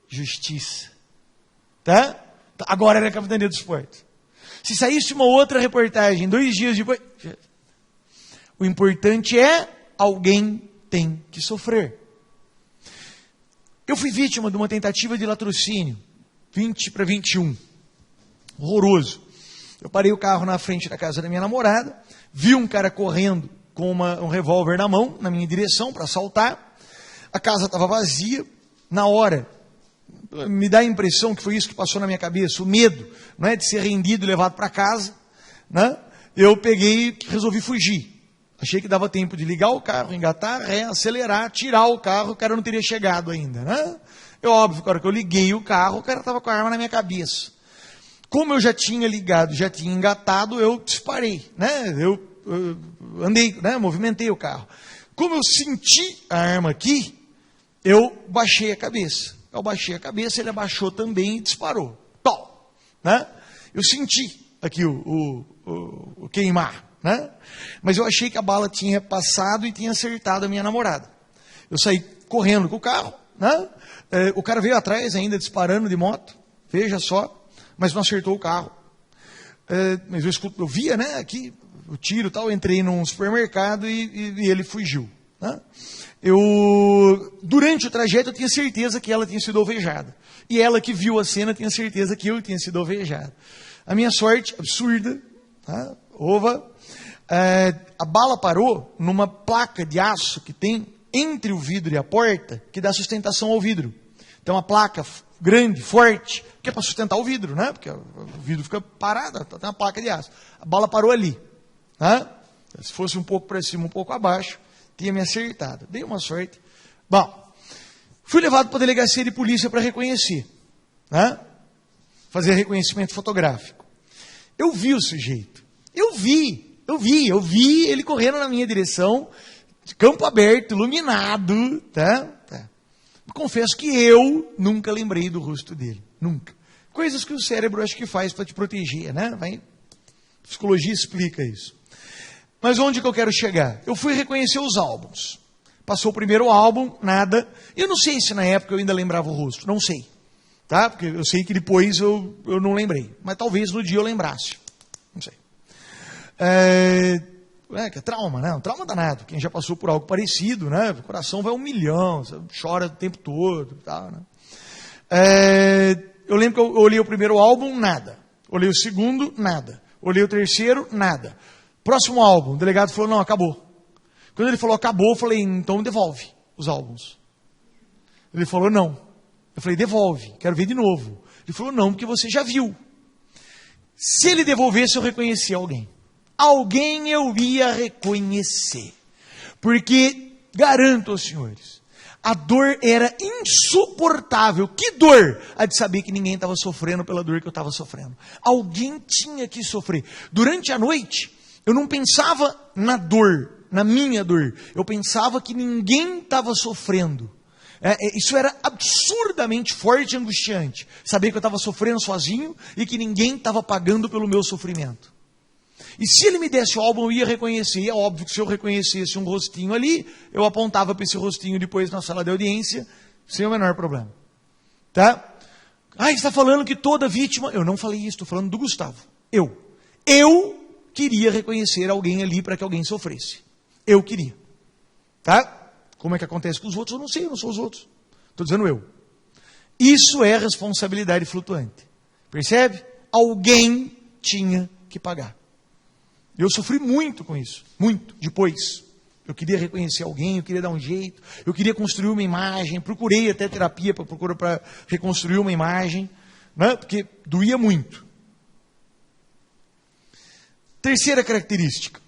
A: justiça. Tá? Agora era a Capitania dos Portos. Se saísse uma outra reportagem 2 dias depois... O importante é alguém tem que sofrer. Eu fui vítima de uma tentativa de latrocínio, 20 para 21, horroroso. Eu parei o carro na frente da casa da minha namorada, vi um cara correndo com um revólver na mão, na minha direção, para assaltar. A casa estava vazia. Na hora, me dá a impressão que foi isso que passou na minha cabeça, o medo, não é, de ser rendido e levado para casa. Né? Eu peguei e resolvi fugir. Achei que dava tempo de ligar o carro, engatar, acelerar, tirar o carro, o cara não teria chegado ainda, né? Óbvio, na hora que eu liguei o carro, o cara estava com a arma na minha cabeça. Como eu já tinha ligado, já tinha engatado, eu disparei, né? Eu andei, né? Movimentei o carro. Como eu senti a arma aqui, eu baixei a cabeça. Eu abaixei a cabeça, ele abaixou também e disparou. Tal, né? Eu senti aqui o queimar, né? Mas eu achei que a bala tinha passado e tinha acertado a minha namorada. Eu saí correndo com o carro, né? O cara veio atrás ainda disparando de moto, veja só, mas não acertou o carro. Mas eu via, né, aqui o tiro e tal, eu entrei num supermercado e ele fugiu, né? Durante o trajeto eu tinha certeza que ela tinha sido alvejada. E ela que viu a cena tinha certeza que eu tinha sido alvejado. A minha sorte, absurda, tá? A bala parou numa placa de aço que tem entre o vidro e a porta, que dá sustentação ao vidro. Então a placa grande, forte, que é para sustentar o vidro, né? Porque o vidro fica parado, tem uma placa de aço. A bala parou ali, tá? Se fosse um pouco para cima, um pouco abaixo, tinha me acertado. Dei uma sorte. Bom, fui levado para a delegacia de polícia para reconhecer, né? Fazer reconhecimento fotográfico. Eu vi o sujeito. Eu vi ele correndo na minha direção, de campo aberto, iluminado, tá? Confesso que eu nunca lembrei do rosto dele. Nunca. Coisas que o cérebro acho que faz para te proteger, né? Psicologia explica isso. Mas onde que eu quero chegar? Eu fui reconhecer os álbuns. Passou o primeiro álbum, nada. Eu não sei se na época eu ainda lembrava o rosto. Não sei. Tá? Porque eu sei que depois eu não lembrei. Mas talvez no dia eu lembrasse. Não sei. Que é trauma, né? Um trauma danado. Quem já passou por algo parecido, né? O coração vai 1 milhão, você chora o tempo todo e tal, né? Eu lembro que eu olhei o primeiro álbum, nada. Olhei o segundo, nada. Olhei o terceiro, nada. Próximo álbum, o delegado falou, não, acabou. Quando ele falou acabou, eu falei, então devolve os álbuns. Ele falou, não. Eu falei, devolve, quero ver de novo. Ele falou, não, porque você já viu. Se ele devolvesse, eu reconhecia alguém. Alguém eu ia reconhecer. Porque, garanto aos senhores, a dor era insuportável. Que dor? A de saber que ninguém estava sofrendo pela dor que eu estava sofrendo. Alguém tinha que sofrer. Durante a noite, eu não pensava na dor, na minha dor. Eu pensava que ninguém estava sofrendo. Isso era absurdamente forte e angustiante. Saber que eu estava sofrendo sozinho e que ninguém estava pagando pelo meu sofrimento. E se ele me desse o álbum, eu ia reconhecer. E é óbvio que se eu reconhecesse um rostinho ali, eu apontava para esse rostinho depois na sala de audiência, sem o menor problema. Tá? Você está falando que toda vítima... Eu não falei isso, estou falando do Gustavo. Eu queria reconhecer alguém ali para que alguém sofresse. Eu queria. Tá? Como é que acontece com os outros? Eu não sei, eu não sou os outros. Estou dizendo eu. Isso é responsabilidade flutuante. Percebe? Alguém tinha que pagar. Eu sofri muito com isso. Muito. Depois. Eu queria reconhecer alguém, eu queria dar um jeito, eu queria construir uma imagem, procurei até terapia para reconstruir uma imagem, né? Porque doía muito. Terceira característica.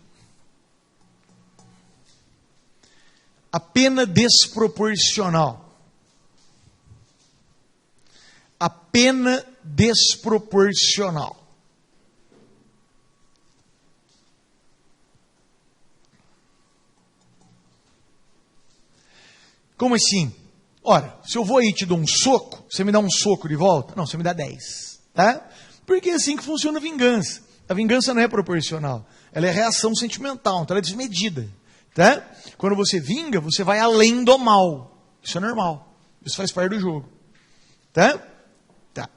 A: A pena desproporcional. A pena desproporcional. Como assim? Ora, se eu vou aí e te dou um soco, você me dá um soco de volta? Não, você me dá 10. Tá? Porque é assim que funciona a vingança. A vingança não é proporcional. Ela é reação sentimental, então ela é desmedida. Tá? Quando você vinga, você vai além do mal. Isso é normal. Isso faz parte do jogo. Tá? Tá.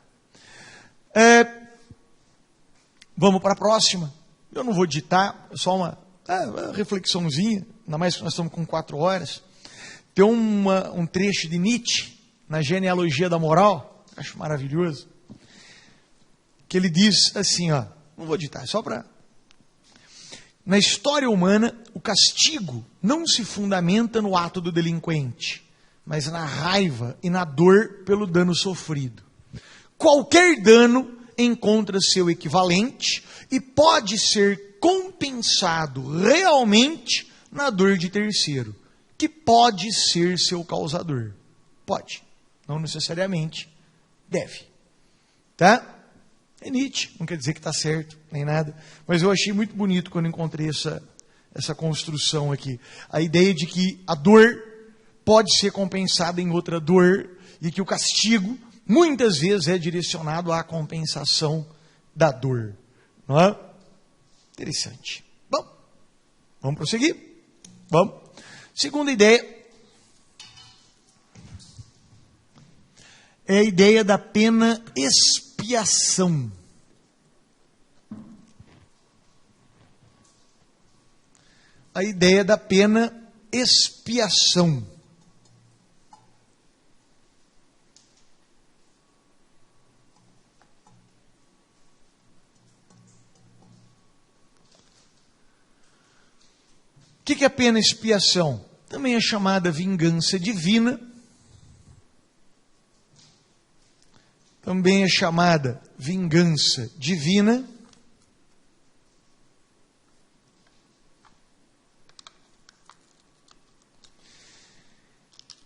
A: Vamos para a próxima. Eu não vou ditar, é só uma reflexãozinha, ainda mais que nós estamos com 4 horas. Tem um trecho de Nietzsche, na Genealogia da Moral, acho maravilhoso, que ele diz assim, não vou ditar, é só para... Na história humana, o castigo não se fundamenta no ato do delinquente, mas na raiva e na dor pelo dano sofrido. Qualquer dano encontra seu equivalente e pode ser compensado realmente na dor de terceiro, que pode ser seu causador. Pode. Não necessariamente deve. Tá? É Nietzsche. Não quer dizer que está certo, nem nada. Mas eu achei muito bonito quando encontrei essa construção aqui. A ideia de que a dor pode ser compensada em outra dor e que o castigo muitas vezes é direcionado à compensação da dor. Não é? Interessante. Bom, vamos prosseguir? Vamos. Segunda ideia é a ideia da pena expiação. A ideia da pena expiação. O que é a pena expiação? Também é chamada vingança divina. Também é chamada vingança divina.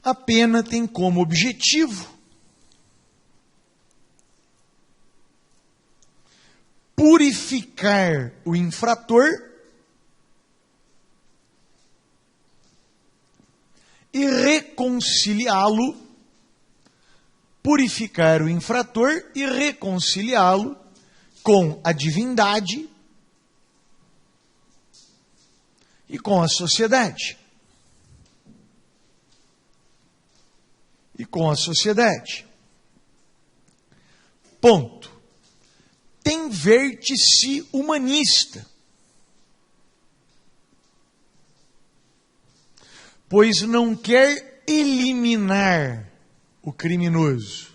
A: A pena tem como objetivo purificar o infrator e reconciliá-lo, purificar o infrator e reconciliá-lo com a divindade e com a sociedade. Ponto. Tem vértice humanista. Pois não quer eliminar o criminoso,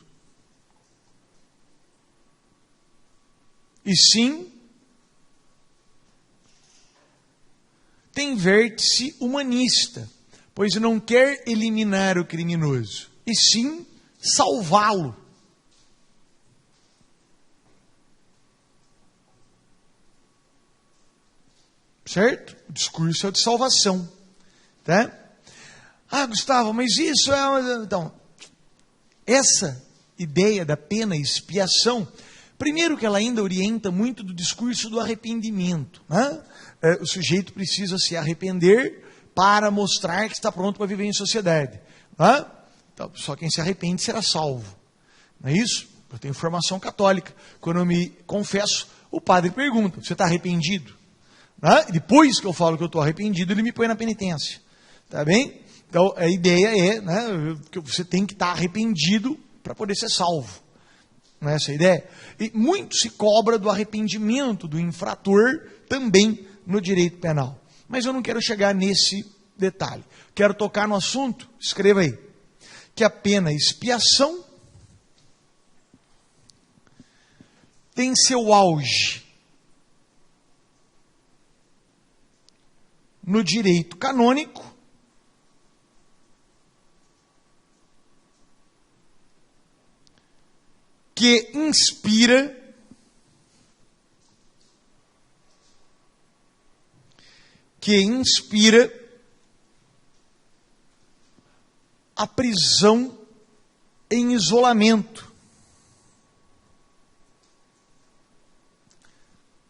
A: e sim tem vértice humanista, pois não quer eliminar o criminoso, e sim salvá-lo. Certo? O discurso é de salvação, tá? Ah, Gustavo, mas isso é... Então, essa ideia da pena e expiação, primeiro que ela ainda orienta muito do discurso do arrependimento. Né? O sujeito precisa se arrepender para mostrar que está pronto para viver em sociedade. Né? Então, só quem se arrepende será salvo. Não é isso? Eu tenho formação católica. Quando eu me confesso, o padre pergunta, você está arrependido? Né? Depois que eu falo que eu estou arrependido, ele me põe na penitência. Tá bem? Então, a ideia é, né, que você tem que estar arrependido para poder ser salvo. Não é essa a ideia? E muito se cobra do arrependimento do infrator também no direito penal. Mas eu não quero chegar nesse detalhe. Quero tocar no assunto, escreva aí, que a pena expiação tem seu auge no direito canônico, que inspira a prisão em isolamento,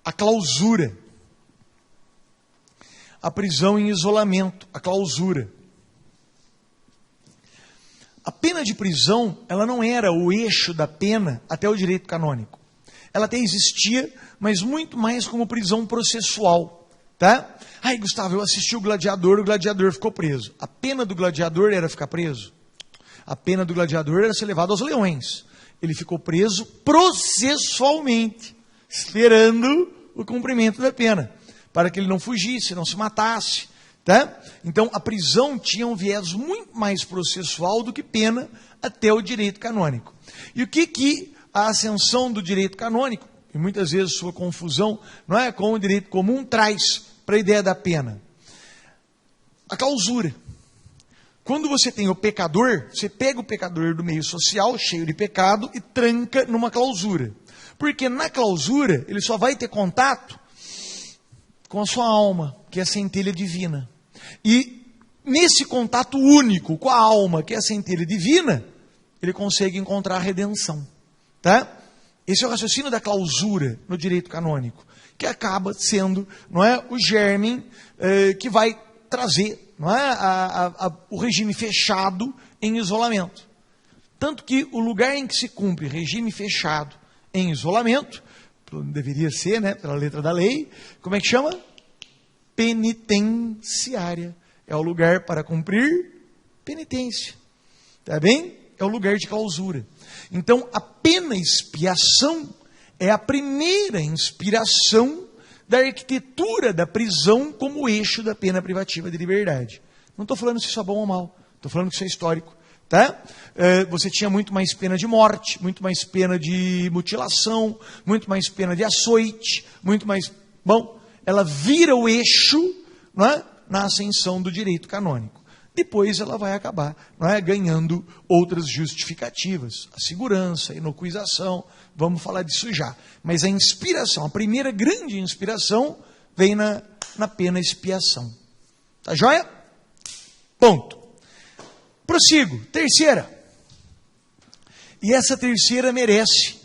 A: a clausura, a prisão em isolamento, a clausura. A pena de prisão, ela não era o eixo da pena até o direito canônico. Ela até existia, mas muito mais como prisão processual, tá? Ai, Gustavo, eu assisti o Gladiador ficou preso. A pena do gladiador era ficar preso. A pena do gladiador era ser levado aos leões. Ele ficou preso processualmente, esperando o cumprimento da pena, para que ele não fugisse, não se matasse. Tá? Então, a prisão tinha um viés muito mais processual do que pena até o direito canônico. E o que a ascensão do direito canônico, e muitas vezes sua confusão, não é, com o direito comum, traz para a ideia da pena? A clausura. Quando você tem o pecador, você pega o pecador do meio social, cheio de pecado, e tranca numa clausura. Porque na clausura, ele só vai ter contato com a sua alma, que é a centelha divina. E nesse contato único com a alma, que é a centelha divina, ele consegue encontrar a redenção. Tá? Esse é o raciocínio da clausura no direito canônico, que acaba sendo, não é, o germe que vai trazer, não é, o regime fechado em isolamento. Tanto que o lugar em que se cumpre regime fechado em isolamento, deveria ser, né, pela letra da lei, como é que chama? Penitenciária. É o lugar para cumprir penitência. Tá bem? É o lugar de clausura. Então, a pena expiação é a primeira inspiração da arquitetura da prisão como eixo da pena privativa de liberdade. Não estou falando se isso é bom ou mal. Estou falando que isso é histórico. Tá? Você tinha muito mais pena de morte, muito mais pena de mutilação, muito mais pena de açoite, muito mais... Bom, ela vira o eixo, não é, na ascensão do direito canônico. Depois ela vai acabar, não é, ganhando outras justificativas. A segurança, a inocuização, vamos falar disso já. Mas a inspiração, a primeira grande inspiração, vem na pena expiação. Tá joia? Ponto. Prossigo. Terceira. E essa terceira merece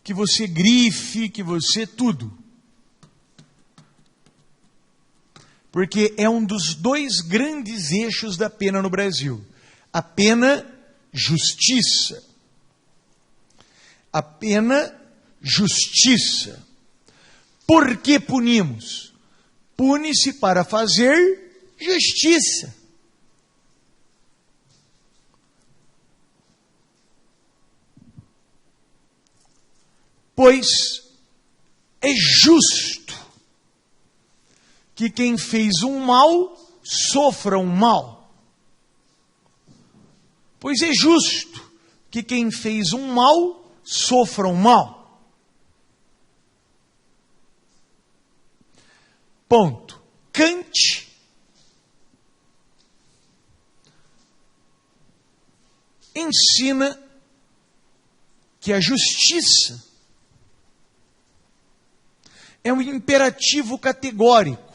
A: que você grife, que você tudo. Porque é um dos dois grandes eixos da pena no Brasil. A pena justiça. A pena justiça. Por que punimos? Pune-se para fazer justiça. Pois é justo que quem fez um mal sofra um mal. Pois é justo que quem fez um mal sofra um mal. Ponto. Kant ensina que a justiça é um imperativo categórico.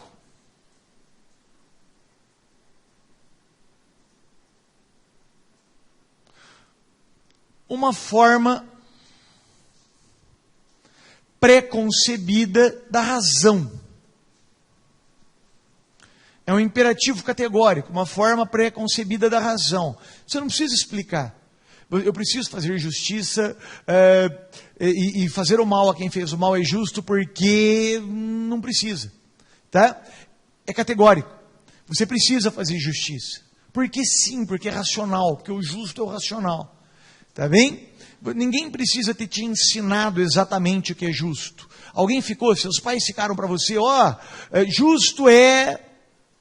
A: Uma forma pré-concebida da razão. É um imperativo categórico, uma forma pré-concebida da razão. Você não precisa explicar. Eu preciso fazer justiça e fazer o mal a quem fez o mal é justo porque não precisa. Tá? É categórico. Você precisa fazer justiça. Porque sim, porque é racional, porque o justo é o racional. Tá bem? Ninguém precisa ter te ensinado exatamente o que é justo. Alguém ficou, seus pais ficaram para você, justo é...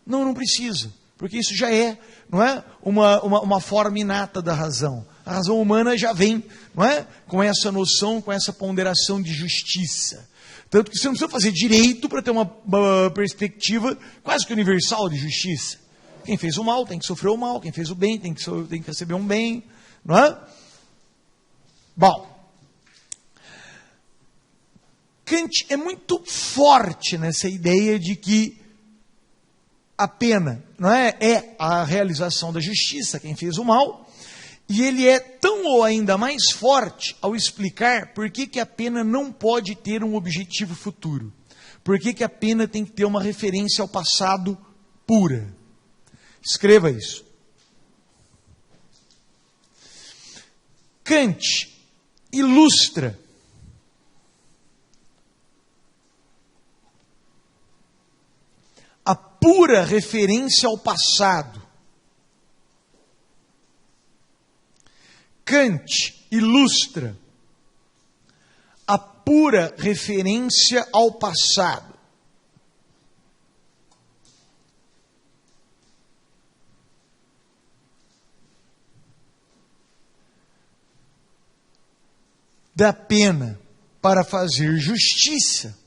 A: Não precisa, porque isso já é, não é? Uma forma inata da razão. A razão humana já vem, não é? Com essa noção, com essa ponderação de justiça. Tanto que você não precisa fazer direito para ter uma perspectiva quase que universal de justiça. Quem fez o mal tem que sofrer o mal, quem fez o bem tem que receber um bem, não é? Bom, Kant é muito forte nessa ideia de que a pena, não é a realização da justiça, quem fez o mal, e ele é tão ou ainda mais forte ao explicar por que a pena não pode ter um objetivo futuro, por que a pena tem que ter uma referência ao passado pura. Escreva isso. Kant ilustra a pura referência ao passado. Kant ilustra a pura referência ao passado. Da pena para fazer justiça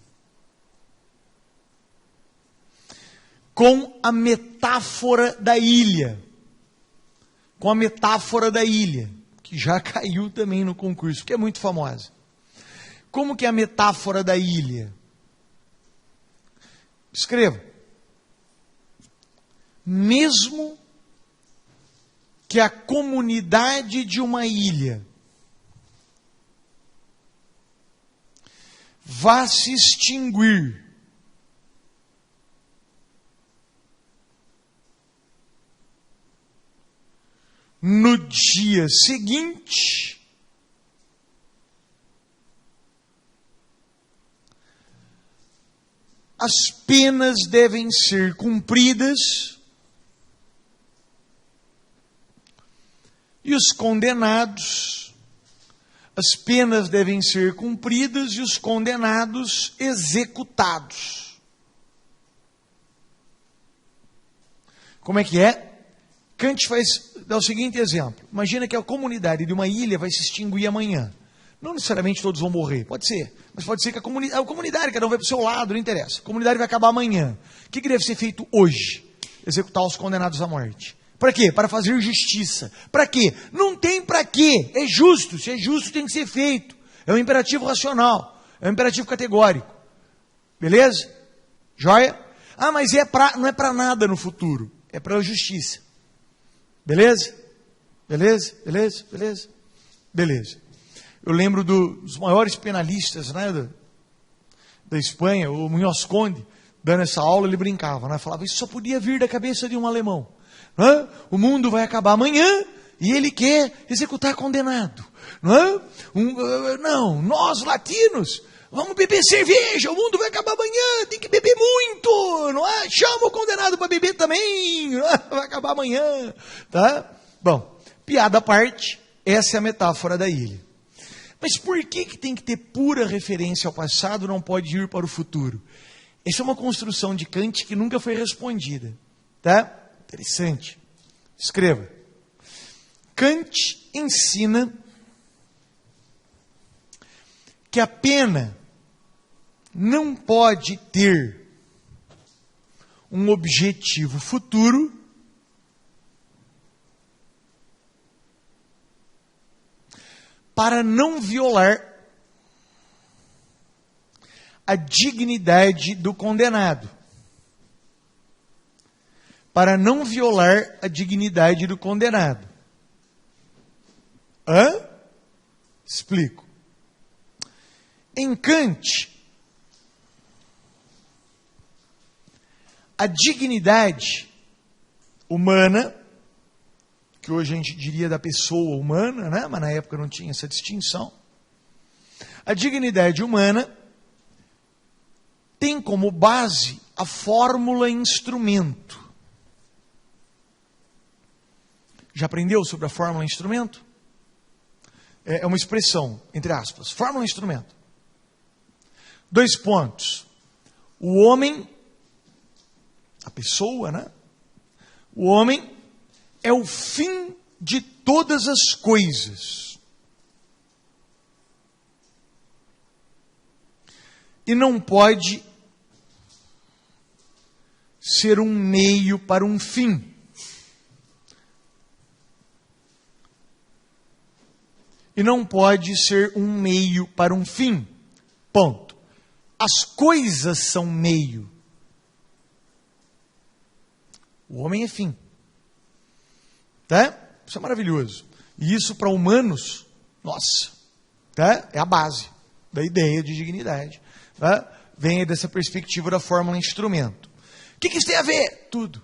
A: com a metáfora da ilha. Com a metáfora da ilha, que já caiu também no concurso, que é muito famosa. Como que é a metáfora da ilha? Escreva. Mesmo que a comunidade de uma ilha vá se extinguir, no dia seguinte, as penas devem ser cumpridas e os condenados, as penas devem ser cumpridas e os condenados executados. Como é que é? Kant dá o seguinte exemplo. Imagina que a comunidade de uma ilha vai se extinguir amanhã. Não necessariamente todos vão morrer, pode ser. Mas pode ser que a comunidade, cada um vai para o seu lado, não interessa. A comunidade vai acabar amanhã. O que deve ser feito hoje? Executar os condenados à morte. Para quê? Para fazer justiça. Para quê? Não tem para quê. É justo. Se é justo, tem que ser feito. É um imperativo racional. É um imperativo categórico. Beleza? Joia? Ah, mas não é para nada no futuro. É para a justiça. Beleza? Beleza? Beleza? Beleza? Beleza. Eu lembro dos maiores penalistas, né, da Espanha, o Munhoz Conde, dando essa aula, ele brincava, né, falava, isso só podia vir da cabeça de um alemão. Né? O mundo vai acabar amanhã e ele quer executar condenado. Não, nós latinos, vamos beber cerveja, o mundo vai acabar amanhã, tem que beber muito, não é? Chama o condenado para beber também, não é? Vai acabar amanhã. Tá? Bom, piada à parte, essa é a metáfora da ilha. Mas por que tem que ter pura referência ao passado, não pode ir para o futuro? Essa é uma construção de Kant que nunca foi respondida. Tá? Interessante. Escreva. Kant ensina que a pena não pode ter um objetivo futuro para não violar a dignidade do condenado. Para não violar a dignidade do condenado. Explico. Em Kant, a dignidade humana, que hoje a gente diria da pessoa humana, né? Mas na época não tinha essa distinção. A dignidade humana tem como base a fórmula instrumento. Já aprendeu sobre a fórmula instrumento? É uma expressão, entre aspas, fórmula instrumento. 2 pontos. O homem, a pessoa, né? O homem é o fim de todas as coisas. E não pode ser um meio para um fim. E não pode ser um meio para um fim. Ponto. As coisas são meio. O homem é fim. Tá? Isso é maravilhoso. E isso para humanos, nossa, tá? É a base da ideia de dignidade. Tá? Vem dessa perspectiva da fórmula instrumento. O que isso tem a ver? Tudo.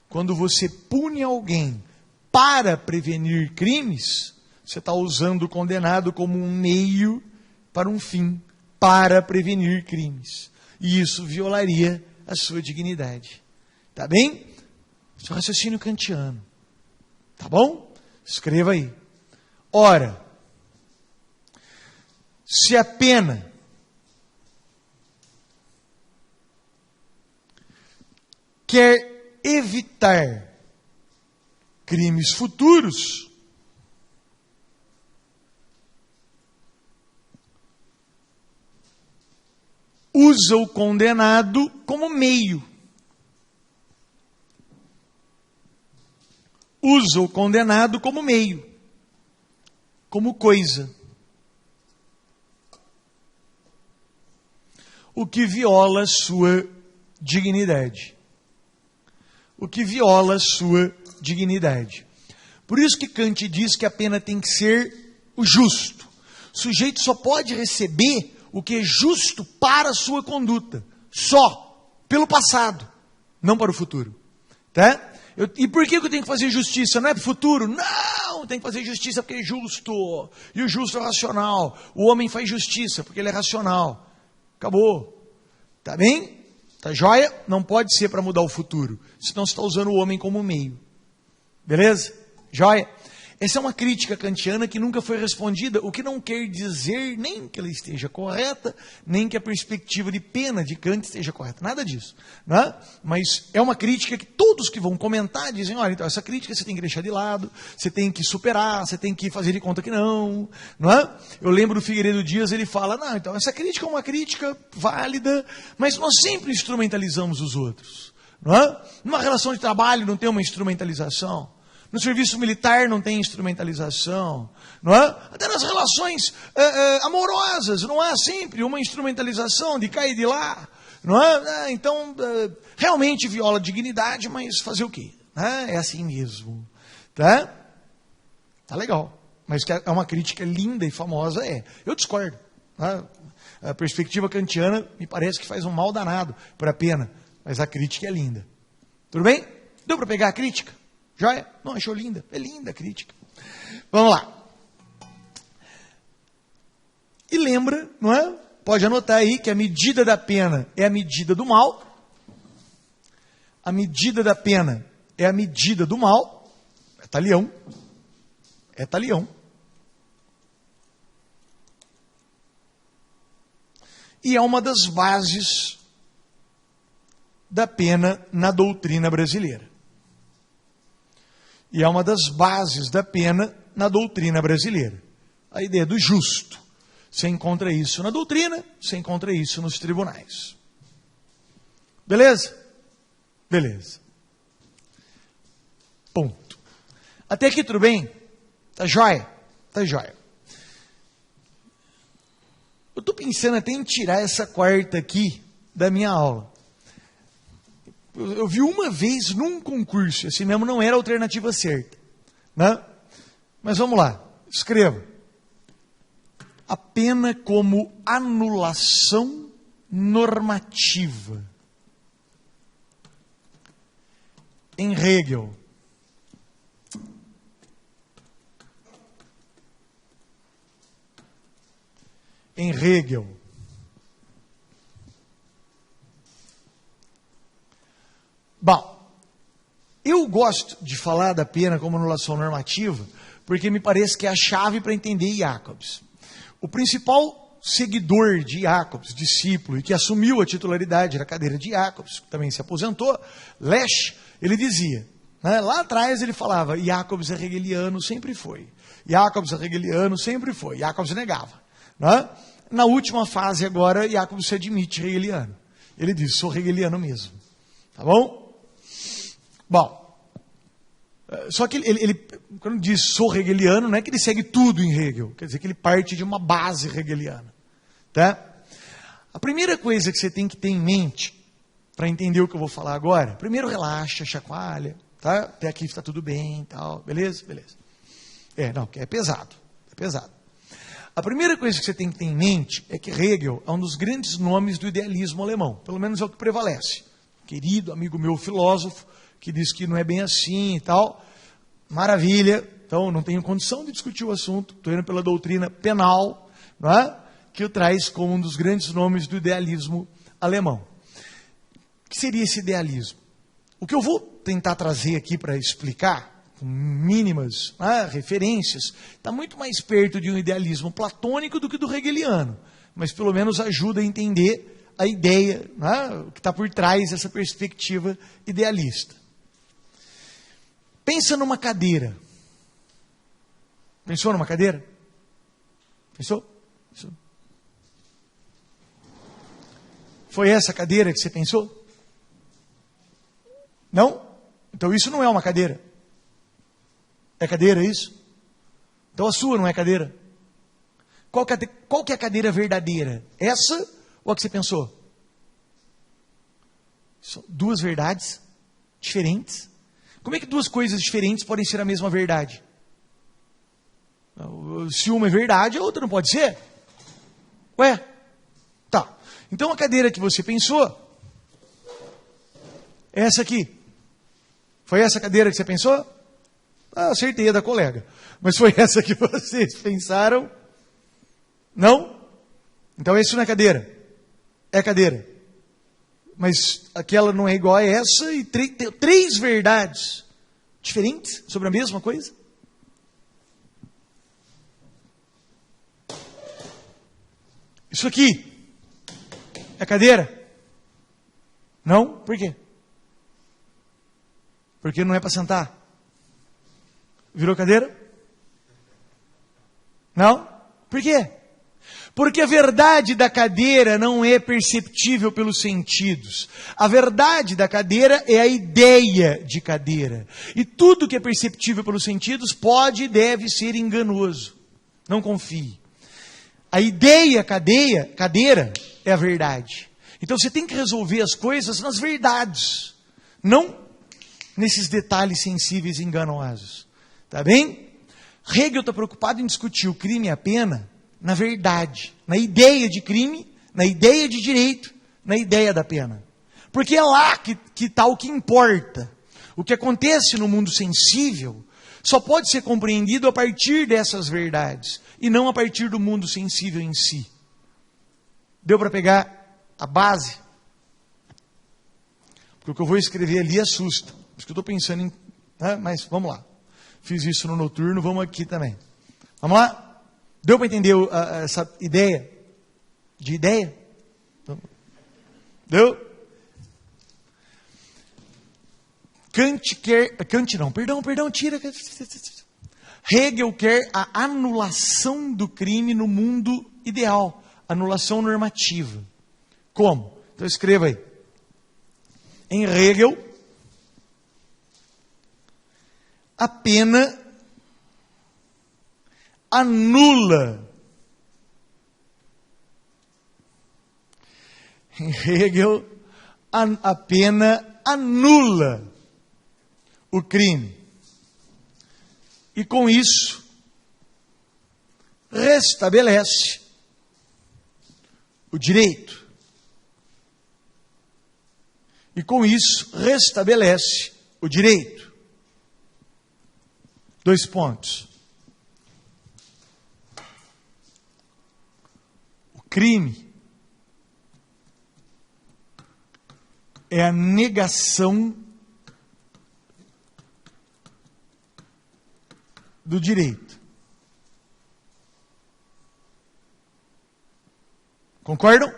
A: Quando você pune alguém para prevenir crimes, você está usando o condenado como um meio para um fim, para prevenir crimes. E isso violaria a sua dignidade. Tá bem? Isso é um raciocínio kantiano. Tá bom? Escreva aí. Ora, se a pena quer evitar crimes futuros, usa o condenado como meio. Usa o condenado como meio, como coisa. O que viola a sua dignidade. O que viola a sua dignidade. Por isso que Kant diz que a pena tem que ser o justo. O sujeito só pode receber o que é justo para a sua conduta. Só. Pelo passado. Não para o futuro. Tá? E por que eu tenho que fazer justiça? Não é para o futuro? Não, tem que fazer justiça porque é justo. E o justo é racional. O homem faz justiça porque ele é racional. Acabou. Tá bem? Tá joia? Não pode ser para mudar o futuro. Senão você está usando o homem como meio. Beleza? Joia? Essa é uma crítica kantiana que nunca foi respondida, o que não quer dizer nem que ela esteja correta, nem que a perspectiva de pena de Kant esteja correta. Nada disso. Né? Mas é uma crítica que todos que vão comentar dizem, olha, então essa crítica você tem que deixar de lado, você tem que superar, você tem que fazer de conta que não. Não é? Eu lembro do Figueiredo Dias, ele fala, não, então essa crítica é uma crítica válida, mas nós sempre instrumentalizamos os outros. Não é? Numa relação de trabalho não tem uma instrumentalização. No serviço militar não tem instrumentalização, não é? Até nas relações amorosas, não há sempre uma instrumentalização de cá e de lá, não é? Então, realmente viola a dignidade, mas fazer o quê? É assim mesmo, tá? Tá legal, mas que é uma crítica linda e famosa, eu discordo. Né? A perspectiva kantiana me parece que faz um mal danado para a pena, mas a crítica é linda. Tudo bem? Deu para pegar a crítica? Joia? Não, achou linda? É linda a crítica. Vamos lá. E lembra, não é? Pode anotar aí que a medida da pena é a medida do mal. A medida da pena é a medida do mal. É talião. É talião. E é uma das bases da pena na doutrina brasileira. E é uma das bases da pena na doutrina brasileira. A ideia do justo. Você encontra isso na doutrina, você encontra isso nos tribunais. Beleza? Beleza. Ponto. Até aqui tudo bem? Tá jóia? Tá jóia. Eu estou pensando até em tirar essa quarta aqui da minha aula. Eu vi uma vez num concurso, assim mesmo não era a alternativa certa. Né? Mas vamos lá, escreva. A pena como anulação normativa. Em Hegel. Em Hegel. Bom, eu gosto de falar da pena como anulação normativa, porque me parece que é a chave para entender Jacobs. O principal seguidor de Jacobs, discípulo, e que assumiu a titularidade da cadeira de Jacobs, que também se aposentou, Lesch, ele dizia, né, lá atrás ele falava, Jacobs é hegeliano, sempre foi. Jacobs é hegeliano, sempre foi. Jacobs negava. Né? Na última fase agora, Jacobs se admite hegeliano. Ele diz, sou hegeliano mesmo. Tá bom? Bom, só que ele quando diz sou hegeliano, não é que ele segue tudo em Hegel, quer dizer que ele parte de uma base hegeliana. Tá? A primeira coisa que você tem que ter em mente, para entender o que eu vou falar agora, primeiro relaxa, chacoalha, tá? Até aqui está tudo bem, tal, beleza? Beleza. Não, porque é pesado, é pesado. A primeira coisa que você tem que ter em mente é que Hegel é um dos grandes nomes do idealismo alemão, pelo menos é o que prevalece. Querido amigo meu, filósofo, que diz que não é bem assim e tal. Maravilha. Então, não tenho condição de discutir o assunto. Estou indo pela doutrina penal, não é? Que o traz como um dos grandes nomes do idealismo alemão. O que seria esse idealismo? O que eu vou tentar trazer aqui para explicar, com mínimas referências, está muito mais perto de um idealismo platônico do que do hegeliano. Mas, pelo menos, ajuda a entender a ideia, o que está por trás dessa perspectiva idealista. Pensa numa cadeira. Pensou numa cadeira? Pensou? Pensou? Foi essa cadeira que você pensou? Não? Então isso não é uma cadeira. É cadeira isso? Então a sua não é cadeira. Qual que é a cadeira verdadeira? Essa ou a que você pensou? São duas verdades diferentes. Como é que duas coisas diferentes podem ser a mesma verdade? Se uma é verdade, a outra não pode ser? Ué? Tá. Então a cadeira que você pensou é essa aqui. Foi essa cadeira que você pensou? Ah, acertei, é da colega. Mas foi essa que vocês pensaram? Não? Então isso não é cadeira. É cadeira. Mas aquela não é igual a essa e três verdades diferentes sobre a mesma coisa? Isso aqui é cadeira? Não? Por quê? Porque não é para sentar. Virou cadeira? Não? Por quê? Porque a verdade da cadeira não é perceptível pelos sentidos. A verdade da cadeira é a ideia de cadeira. E tudo que é perceptível pelos sentidos pode e deve ser enganoso. Não confie. A ideia cadeira é a verdade. Então você tem que resolver as coisas nas verdades, não nesses detalhes sensíveis e enganosos. Tá bem? Hegel está preocupado em discutir o crime e a pena na verdade, na ideia de crime, na ideia de direito, na ideia da pena. Porque é lá que está o que importa. O que acontece no mundo sensível só pode ser compreendido a partir dessas verdades e não a partir do mundo sensível em si. Deu para pegar a base? Porque o que eu vou escrever ali assusta. Por isso que eu estou pensando em... Mas vamos lá. Fiz isso no noturno, vamos aqui também. Vamos lá? Deu para entender essa ideia? De ideia? Deu? Tira. Hegel quer a anulação do crime no mundo ideal. Anulação normativa. Como? Então escreva aí. Em Hegel, a pena anula. Em Hegel, a pena anula o crime. E com isso, restabelece o direito. E com isso, restabelece o direito. 2 pontos. O crime é a negação do direito. Concordam?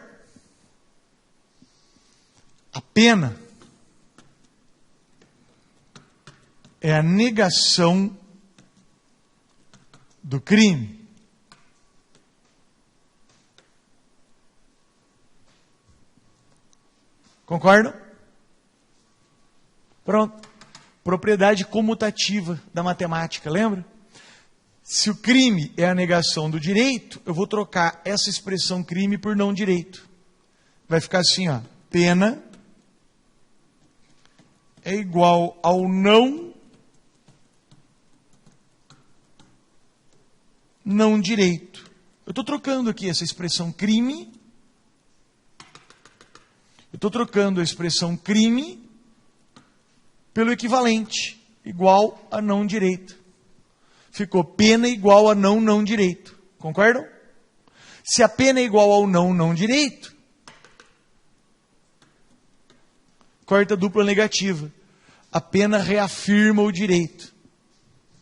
A: A pena é a negação do crime. Concordam? Pronto. Propriedade comutativa da matemática, lembra? Se o crime é a negação do direito, eu vou trocar essa expressão crime por não direito. Vai ficar assim, ó. Pena é igual ao não direito. Eu estou trocando aqui essa expressão crime. Eu estou trocando a expressão crime pelo equivalente, igual a não direito. Ficou pena igual a não direito. Concordam? Se a pena é igual ao não direito, corta a dupla negativa. A pena reafirma o direito.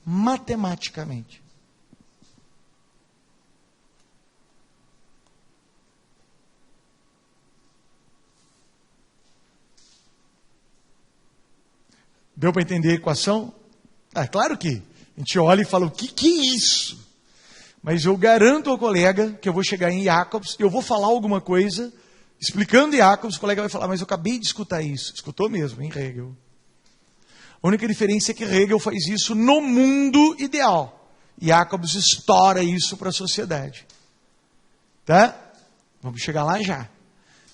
A: Matematicamente. Deu para entender a equação? Claro que a gente olha e fala, o que é isso? Mas eu garanto ao colega que eu vou chegar em Jacobs, eu vou falar alguma coisa, explicando Jacobs, o colega vai falar, mas eu acabei de escutar isso. Escutou mesmo, em Hegel. A única diferença é que Hegel faz isso no mundo ideal. Jacobs estoura isso para a sociedade. Tá? Vamos chegar lá já.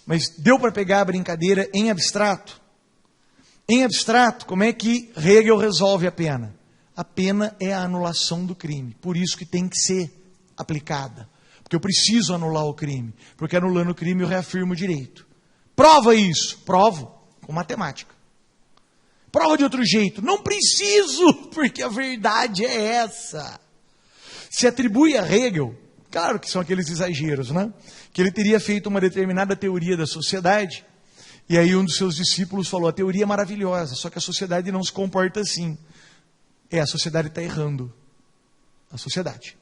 A: Mas deu para pegar a brincadeira em abstrato? Em abstrato, como é que Hegel resolve a pena? A pena é a anulação do crime. Por isso que tem que ser aplicada. Porque eu preciso anular o crime. Porque anulando o crime eu reafirmo o direito. Prova isso. Provo com matemática. Prova de outro jeito. Não preciso, porque a verdade é essa. Se atribui a Hegel, claro que são aqueles exageros, né? Que ele teria feito uma determinada teoria da sociedade, e aí um dos seus discípulos falou, a teoria é maravilhosa, só que a sociedade não se comporta assim. A sociedade está errando. A sociedade.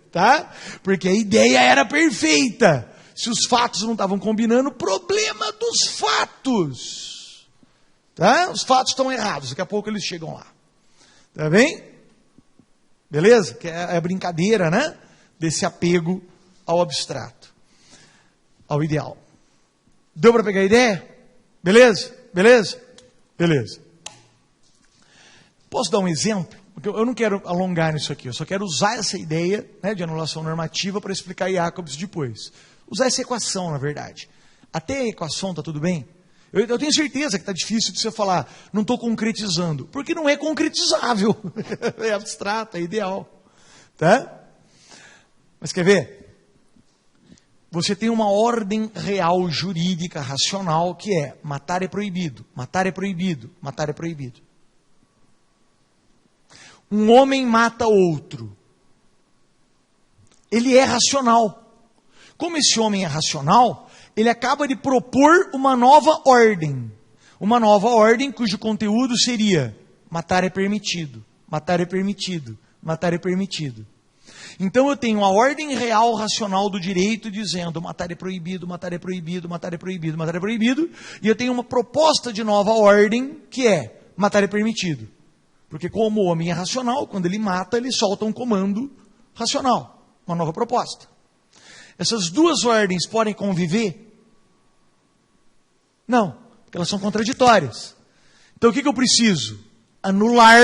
A: Tá? Porque a ideia era perfeita. Se os fatos não estavam combinando, problema dos fatos. Tá? Os fatos estão errados, daqui a pouco eles chegam lá. Tá bem? Beleza? Que é a brincadeira, né? Desse apego ao abstrato, ao ideal. Deu para pegar a ideia? Beleza? Beleza? Beleza. Posso dar um exemplo? Porque eu não quero alongar nisso aqui, eu só quero usar essa ideia, né, de anulação normativa para explicar Jacobs depois. Usar essa equação, na verdade. Até a equação está tudo bem? Eu tenho certeza que está difícil de você falar, não estou concretizando, porque não é concretizável. É abstrato, é ideal. Tá? Mas quer ver? Você tem uma ordem real, jurídica, racional, que é matar é proibido, matar é proibido, matar é proibido. Um homem mata outro. Ele é racional. Como esse homem é racional, ele acaba de propor uma nova ordem. Uma nova ordem cujo conteúdo seria matar é permitido, matar é permitido, matar é permitido. Então eu tenho a ordem real racional do direito dizendo matar é proibido, matar é proibido, matar é proibido, matar é proibido. E eu tenho uma proposta de nova ordem que é matar é permitido. Porque como o homem é racional, quando ele mata, ele solta um comando racional, uma nova proposta. Essas duas ordens podem conviver? Não, porque elas são contraditórias. Então o que eu preciso? Anular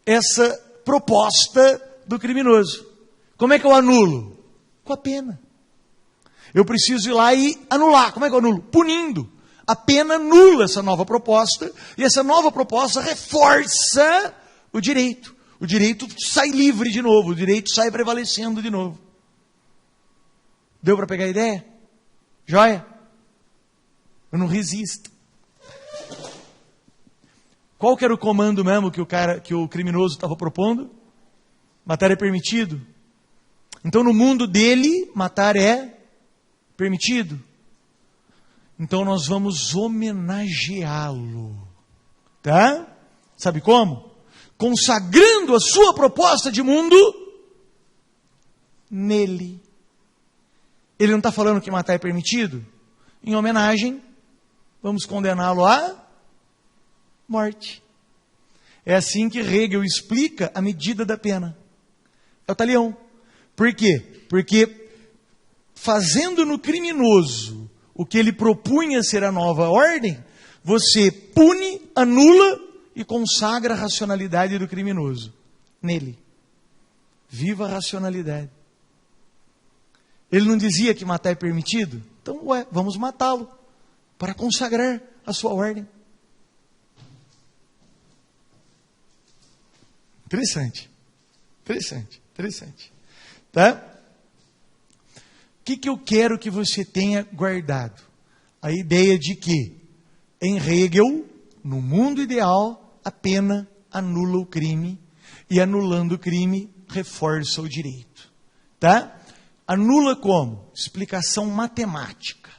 A: essa proposta do criminoso. Como é que eu anulo? Com a pena. Eu preciso ir lá e anular. Como é que eu anulo? Punindo. A pena anula essa nova proposta, e essa nova proposta reforça o direito. O direito sai livre de novo, o direito sai prevalecendo de novo. Deu para pegar a ideia? Joia? Eu não resisto. Qual que era o comando mesmo que o criminoso estava propondo? Matar é permitido. Então no mundo dele, matar é permitido. Então nós vamos homenageá-lo. Tá? Sabe como? Consagrando a sua proposta de mundo nele. Ele não está falando que matar é permitido? Em homenagem, vamos condená-lo à morte. É assim que Hegel explica a medida da pena. É o talião. Por quê? Porque fazendo no criminoso o que ele propunha ser a nova ordem, você pune, anula e consagra a racionalidade do criminoso nele. Viva a racionalidade. Ele não dizia que matar é permitido? Então, vamos matá-lo para consagrar a sua ordem. Interessante. Interessante. Interessante. Tá? O que eu quero que você tenha guardado? A ideia de que, em Hegel, no mundo ideal, a pena anula o crime, e anulando o crime, reforça o direito. Tá? Anula como? Explicação matemática.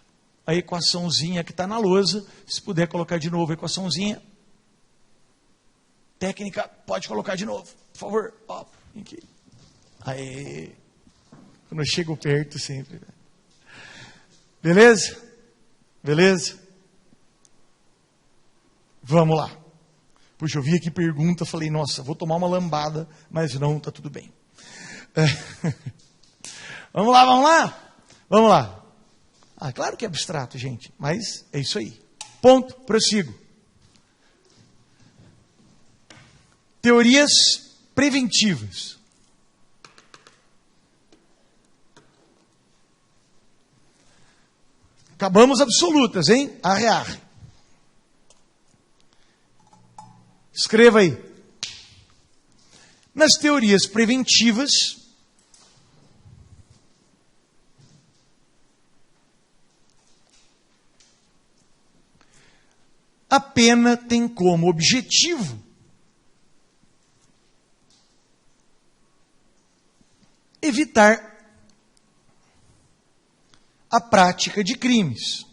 A: A equaçãozinha que está na lousa, se puder colocar de novo a equaçãozinha. Técnica, pode colocar de novo, por favor. Ó, aqui. Aê. Quando eu chego perto sempre. Beleza? Beleza? Vamos lá. Puxa, eu vi aqui pergunta, falei, nossa, vou tomar uma lambada, mas não, está tudo bem. Vamos lá, vamos lá? Vamos lá. Ah, claro que é abstrato, gente, mas é isso aí. Ponto, prossigo. Teorias preventivas. Acabamos absolutas, hein? Arrear. Escreva aí. Nas teorias preventivas, a pena tem como objetivo evitar a prática de crimes.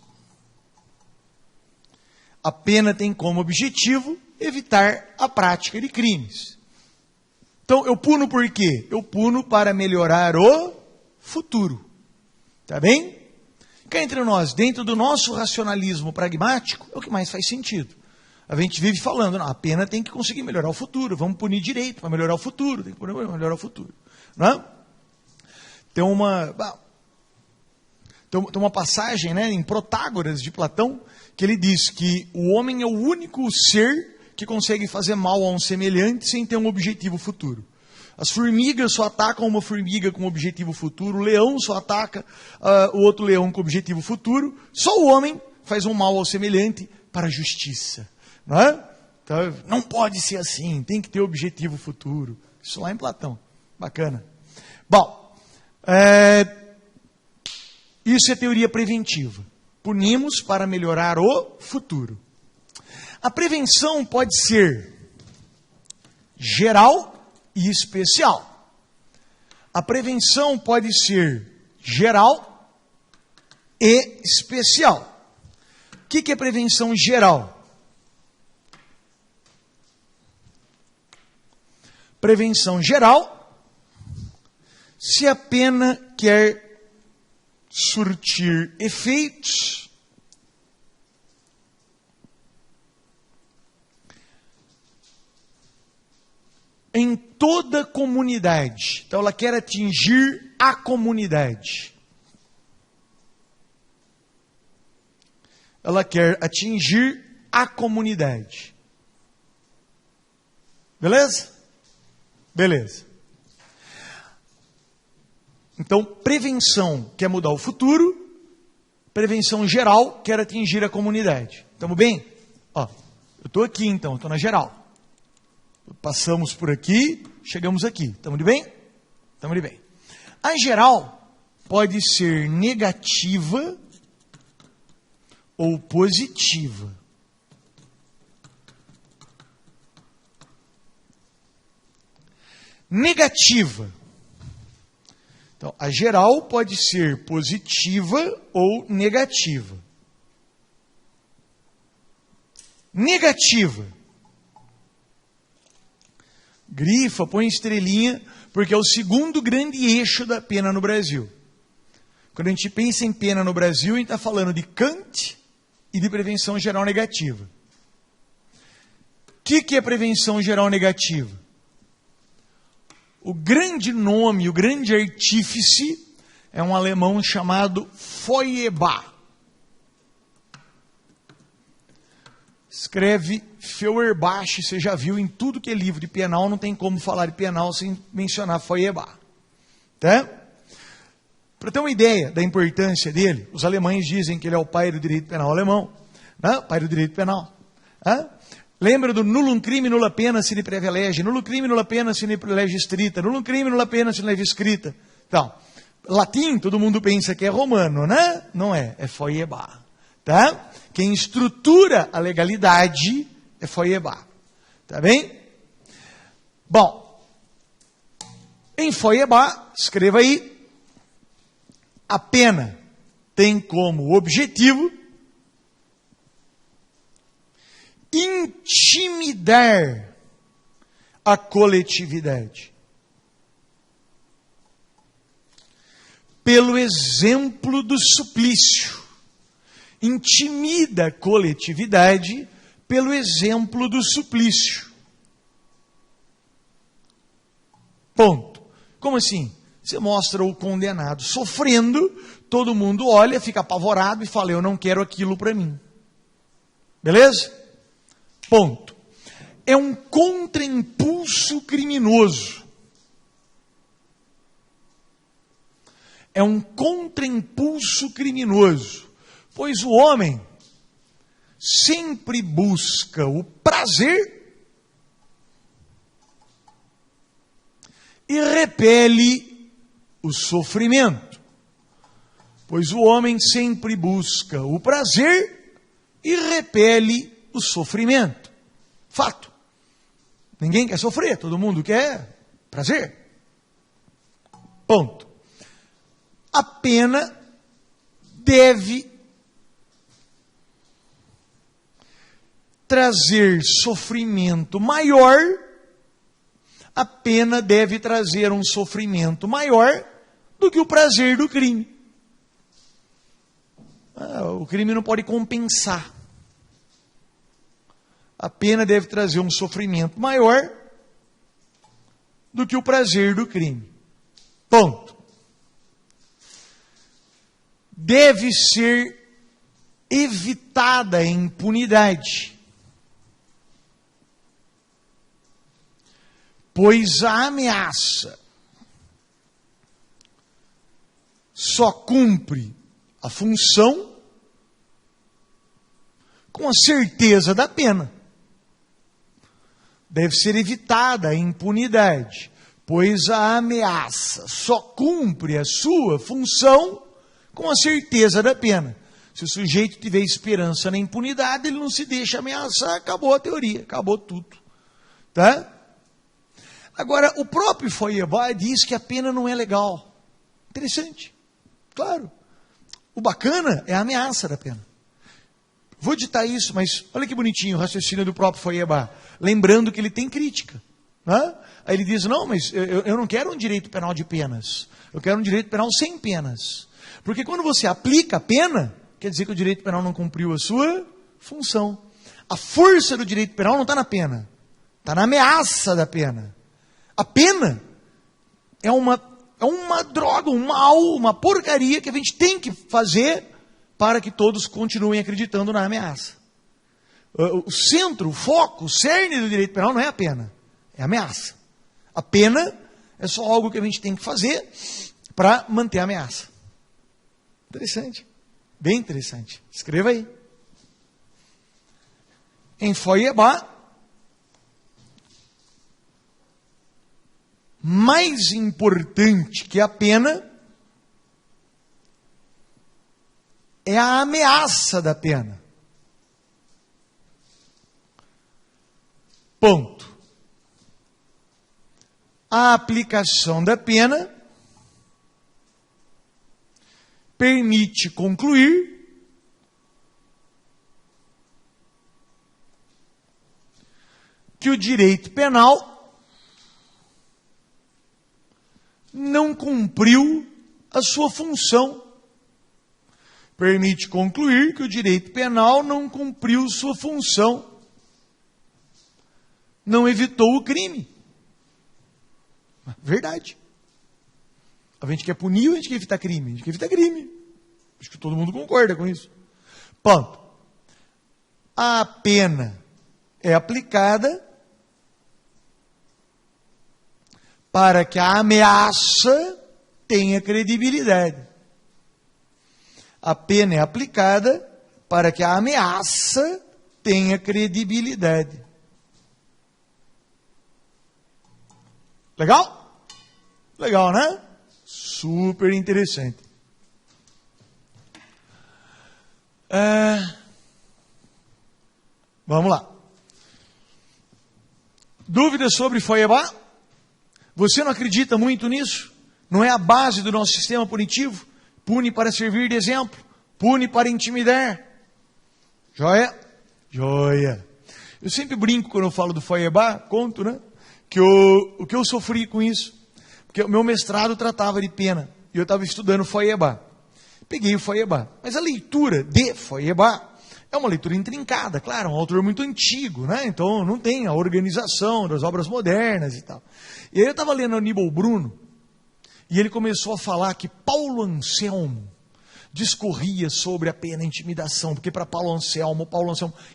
A: A pena tem como objetivo evitar a prática de crimes. Então, eu puno por quê? Eu puno para melhorar o futuro. Tá bem? Cá entre nós, dentro do nosso racionalismo pragmático, é o que mais faz sentido. A gente vive falando, não, a pena tem que conseguir melhorar o futuro, vamos punir direito para melhorar o futuro, tem que punir para melhorar o futuro. Não é? Tem uma passagem, né, em Protágoras de Platão, que ele diz que o homem é o único ser que consegue fazer mal a um semelhante sem ter um objetivo futuro. As formigas só atacam uma formiga com objetivo futuro, o leão só ataca o outro leão com objetivo futuro, só o homem faz um mal ao semelhante para a justiça. Não é? Então, não pode ser assim, tem que ter objetivo futuro. Isso lá em Platão. Bacana. Bom, isso é teoria preventiva. Punimos para melhorar o futuro. A prevenção pode ser geral e especial. A prevenção pode ser geral e especial. O que é prevenção geral? Prevenção geral, se a pena quer surtir efeitos em toda a comunidade. Então, ela quer atingir a comunidade. Ela quer atingir a comunidade. Beleza? Beleza. Então, prevenção quer mudar o futuro. Prevenção geral quer atingir a comunidade. Estamos bem? Ó, eu estou aqui então, estou na geral. Passamos por aqui, chegamos aqui. Estamos de bem? Estamos de bem. A geral pode ser negativa ou positiva. Negativa. Então, a geral pode ser positiva ou negativa. Negativa. Grifa, põe estrelinha, porque é o segundo grande eixo da pena no Brasil. Quando a gente pensa em pena no Brasil, a gente está falando de Kant e de prevenção geral negativa. O que é prevenção geral negativa? O grande nome, o grande artífice é um alemão chamado Feuerbach. Escreve Feuerbach, você já viu em tudo que é livro de penal, não tem como falar de penal sem mencionar Feuerbach. Tá? Para ter uma ideia da importância dele, os alemães dizem que ele é o pai do direito penal alemão. Né? Pai do direito penal. Né? Lembra do nullum crime, nulla pena sine praevia lege, nullum crime, nulla pena sine lege stricta, nullum crime, nulla pena sine lege scripta. Então, latim, todo mundo pensa que é romano, né? Não é, é Feuerbach. Tá? Quem estrutura a legalidade é Feuerbach. Tá bem? Bom, em Feuerbach, escreva aí, a pena tem como objetivo intimidar a coletividade. Pelo exemplo do suplício. Intimida a coletividade pelo exemplo do suplício. Ponto. Como assim? Você mostra o condenado sofrendo, todo mundo olha, fica apavorado e fala, eu não quero aquilo para mim. Beleza? Ponto. É um contraimpulso criminoso. É um contraimpulso criminoso. Pois o homem sempre busca o prazer e repele o sofrimento. Pois o homem sempre busca o prazer e repele o sofrimento. Fato. Ninguém quer sofrer, todo mundo quer prazer. Ponto. A pena deve trazer sofrimento maior, a pena deve trazer um sofrimento maior do que o prazer do crime. O crime não pode compensar. A pena deve trazer um sofrimento maior do que o prazer do crime. Ponto. Deve ser evitada a impunidade, pois a ameaça só cumpre a função com a certeza da pena. Deve ser evitada a impunidade, pois a ameaça só cumpre a sua função com a certeza da pena. Se o sujeito tiver esperança na impunidade, ele não se deixa ameaçar, acabou a teoria, acabou tudo. Tá? Agora, o próprio Feuerbach diz que a pena não é legal. Interessante. Claro. O bacana é a ameaça da pena. Vou ditar isso, mas olha que bonitinho o raciocínio do próprio Feuerbach. Lembrando que ele tem crítica. Né? Aí ele diz, não, mas eu não quero um direito penal de penas. Eu quero um direito penal sem penas. Porque quando você aplica a pena, quer dizer que o direito penal não cumpriu a sua função. A força do direito penal não está na pena. Está na ameaça da pena. A pena é uma droga, um mal, uma porcaria que a gente tem que fazer para que todos continuem acreditando na ameaça. O centro, o foco, o cerne do direito penal não é a pena, é a ameaça. A pena é só algo que a gente tem que fazer para manter a ameaça. Interessante, bem interessante. Escreva aí. Em Feuerbach, mais importante que a pena é a ameaça da pena. Ponto. A aplicação da pena permite concluir que o direito penal não cumpriu a sua função. Permite concluir que o direito penal não cumpriu sua função. Não evitou o crime. Verdade. A gente quer punir ou a gente quer evitar crime? A gente quer evitar crime. Acho que todo mundo concorda com isso. Ponto. A pena é aplicada para que a ameaça tenha credibilidade. A pena é aplicada para que a ameaça tenha credibilidade. Legal? Legal, né? Super interessante. Vamos lá. Dúvidas sobre Feuerbach? Você não acredita muito nisso? Não é a base do nosso sistema punitivo? Pune para servir de exemplo. Pune para intimidar. Joia? Joia. Eu sempre brinco quando eu falo do Feuerbach, conto, né? Que o que eu sofri com isso. Porque o meu mestrado tratava de pena. E eu estava estudando Feuerbach. Peguei o Feuerbach. Mas a leitura de Feuerbach é uma leitura intrincada, claro, um autor muito antigo, né? Então não tem a organização das obras modernas e tal. E aí eu estava lendo Aníbal Bruno, e ele começou a falar que Paulo Anselmo discorria sobre a pena e intimidação, porque para Paulo Anselmo,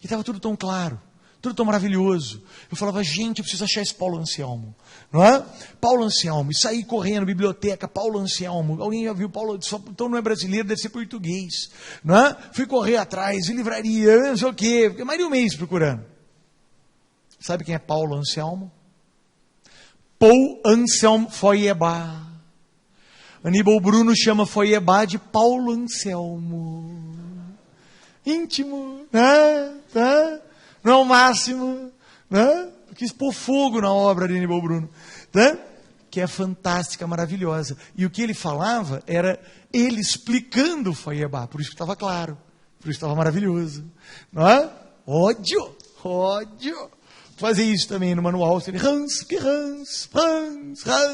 A: e estava tudo tão claro, tudo tão maravilhoso. Eu falava, gente, eu preciso achar esse Paulo Anselmo, não é? Paulo Anselmo, e saí correndo, biblioteca, Paulo Anselmo, alguém já viu Paulo, então não é brasileiro, deve ser português, não é? Fui correr atrás, em livraria, não sei o quê, fiquei mais de um mês procurando. Sabe quem é Paulo Anselmo? Paul Anselm Feuerbach. Aníbal Bruno chama Feuerbach de Paulo Anselmo. Íntimo, né? Tá? Não é o máximo, né? Eu quis pôr fogo na obra de Aníbal Bruno, né? Que é fantástica, maravilhosa. E o que ele falava era ele explicando o Feuerbach, por isso que estava claro, por isso que estava maravilhoso. Não é? Ódio. Fazer isso também no manual, Hans.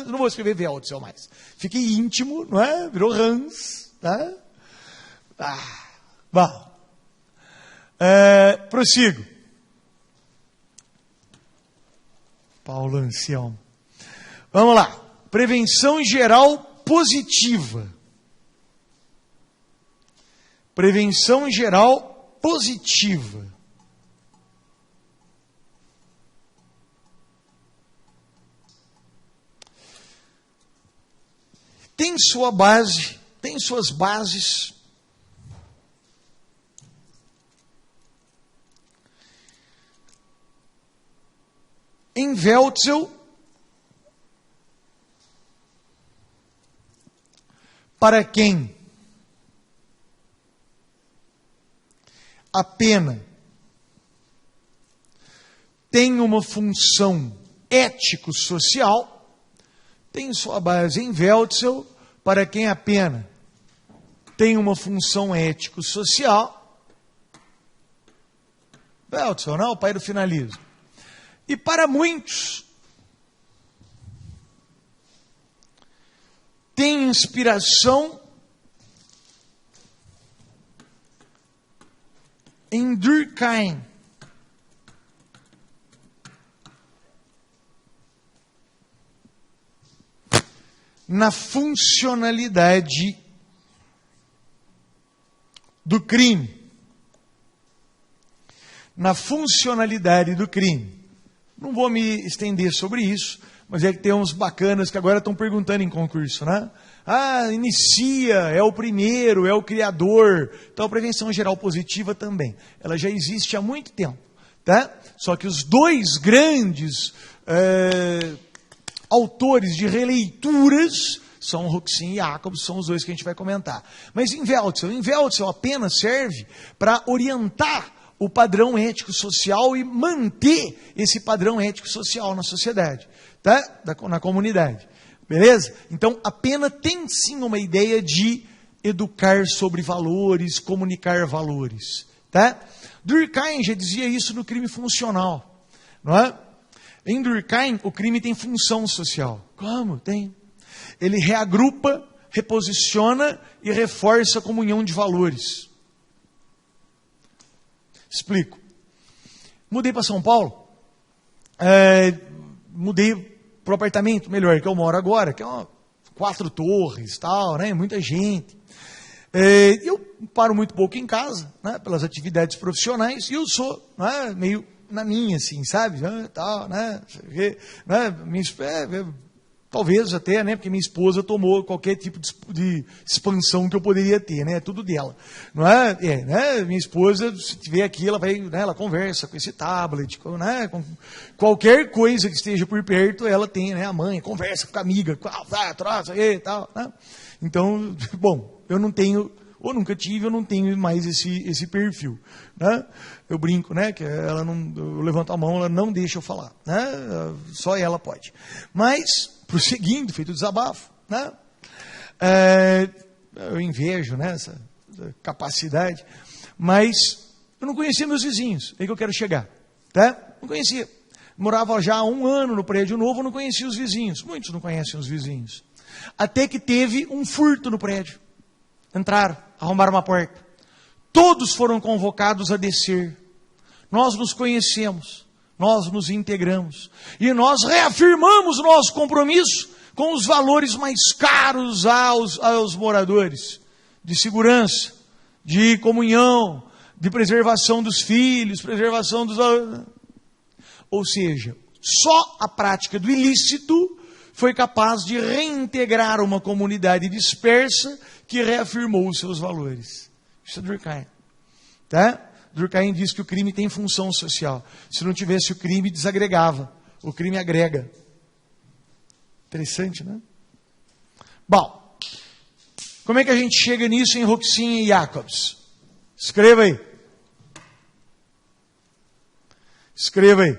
A: Não vou escrever Weltzel mais. Fiquei íntimo, não é? Virou Hans, tá? Bom. Prossigo. Paulo Ancião. Vamos lá. Prevenção geral positiva. Prevenção geral positiva. Tem sua base, tem suas bases em Weltzel para quem a pena tem uma função ético-social, tem sua base em Weltzel para quem a pena tem uma função ético-social. Weltzel, não, o pai do finalismo. E para muitos, tem inspiração em Durkheim. Na funcionalidade do crime. Na funcionalidade do crime. Não vou me estender sobre isso, mas é que tem uns bacanas que agora estão perguntando em concurso, né? Inicia, é o primeiro, é o criador. Então a prevenção geral positiva também. Ela já existe há muito tempo, tá? Só que os dois grandes autores de releituras são Roxin e Jacobs, são os dois que a gente vai comentar. Mas em Weltzel apenas serve para orientar o padrão ético-social e manter esse padrão ético-social na sociedade, tá? Na comunidade. Beleza? Então, a pena tem sim uma ideia de educar sobre valores, comunicar valores, tá? Durkheim já dizia isso no crime funcional, não é? Em Durkheim, o crime tem função social. Como? Tem. Ele reagrupa, reposiciona e reforça a comunhão de valores. Explico. Mudei para São Paulo. Mudei para o apartamento melhor que eu moro agora, que é 4 torres, tal, né? Muita gente. Eu paro muito pouco em casa, né? Pelas atividades profissionais, e eu sou, né? Meio na minha, assim, sabe? Tal, né? Talvez até, né? Porque minha esposa tomou qualquer tipo de expansão que eu poderia ter, né? É tudo dela. Não é? Né? Minha esposa, se tiver aqui, ela vai, né? Ela conversa com esse tablet, né? Com qualquer coisa que esteja por perto, ela tem, né? A mãe, conversa com a amiga, troça, e tal, né? Então, bom, eu não tenho, ou nunca tive, eu não tenho mais esse perfil, né? Eu brinco, né? Que ela não, eu levanto a mão, ela não deixa eu falar, né? Só ela pode. Mas, prosseguindo, feito desabafo, né? Eu invejo, né? Essa capacidade, mas eu não conhecia meus vizinhos, é aí que eu quero chegar, tá? Não conhecia. Morava já há 1 ano no prédio novo, não conhecia os vizinhos. Muitos não conhecem os vizinhos. Até que teve um furto no prédio. Entraram, arrombaram uma porta. Todos foram convocados a descer. Nós nos conhecemos, nós nos integramos. E nós reafirmamos o nosso compromisso com os valores mais caros aos moradores. De segurança, de comunhão, de preservação dos filhos, preservação dos... Ou seja, só a prática do ilícito foi capaz de reintegrar uma comunidade dispersa que reafirmou os seus valores. Isso é Durkheim. Tá? Durkheim diz que o crime tem função social. Se não tivesse o crime, desagregava. O crime agrega. Interessante, né? Bom, como é que a gente chega nisso em Roxin e Jacobs? Escreva aí. Escreva aí.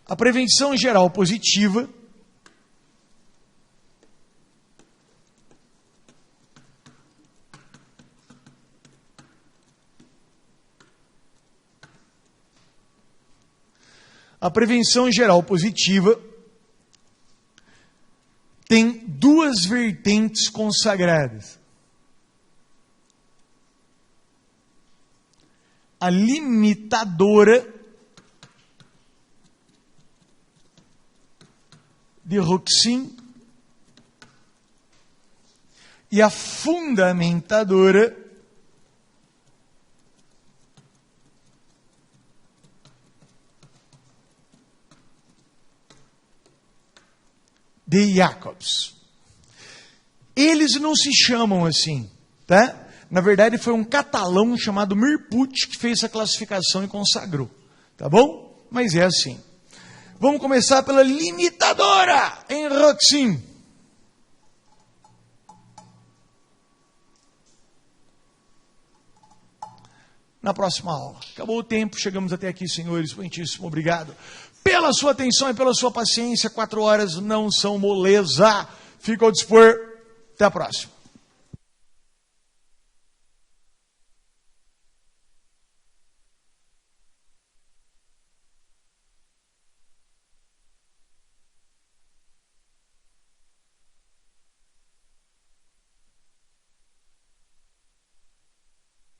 A: A prevenção geral positiva tem duas vertentes consagradas. A limitadora de Ruxin e a fundamentadora de Jacobs. Eles não se chamam assim, tá? Na verdade, foi um catalão chamado Mirput que fez essa classificação e consagrou, tá bom? Mas é assim. Vamos começar pela limitadora em Ruxin. Na próxima aula. Acabou o tempo, chegamos até aqui, senhores. Muitíssimo obrigado pela sua atenção e pela sua paciência. 4 horas não são moleza. Fico ao dispor. Até a próxima.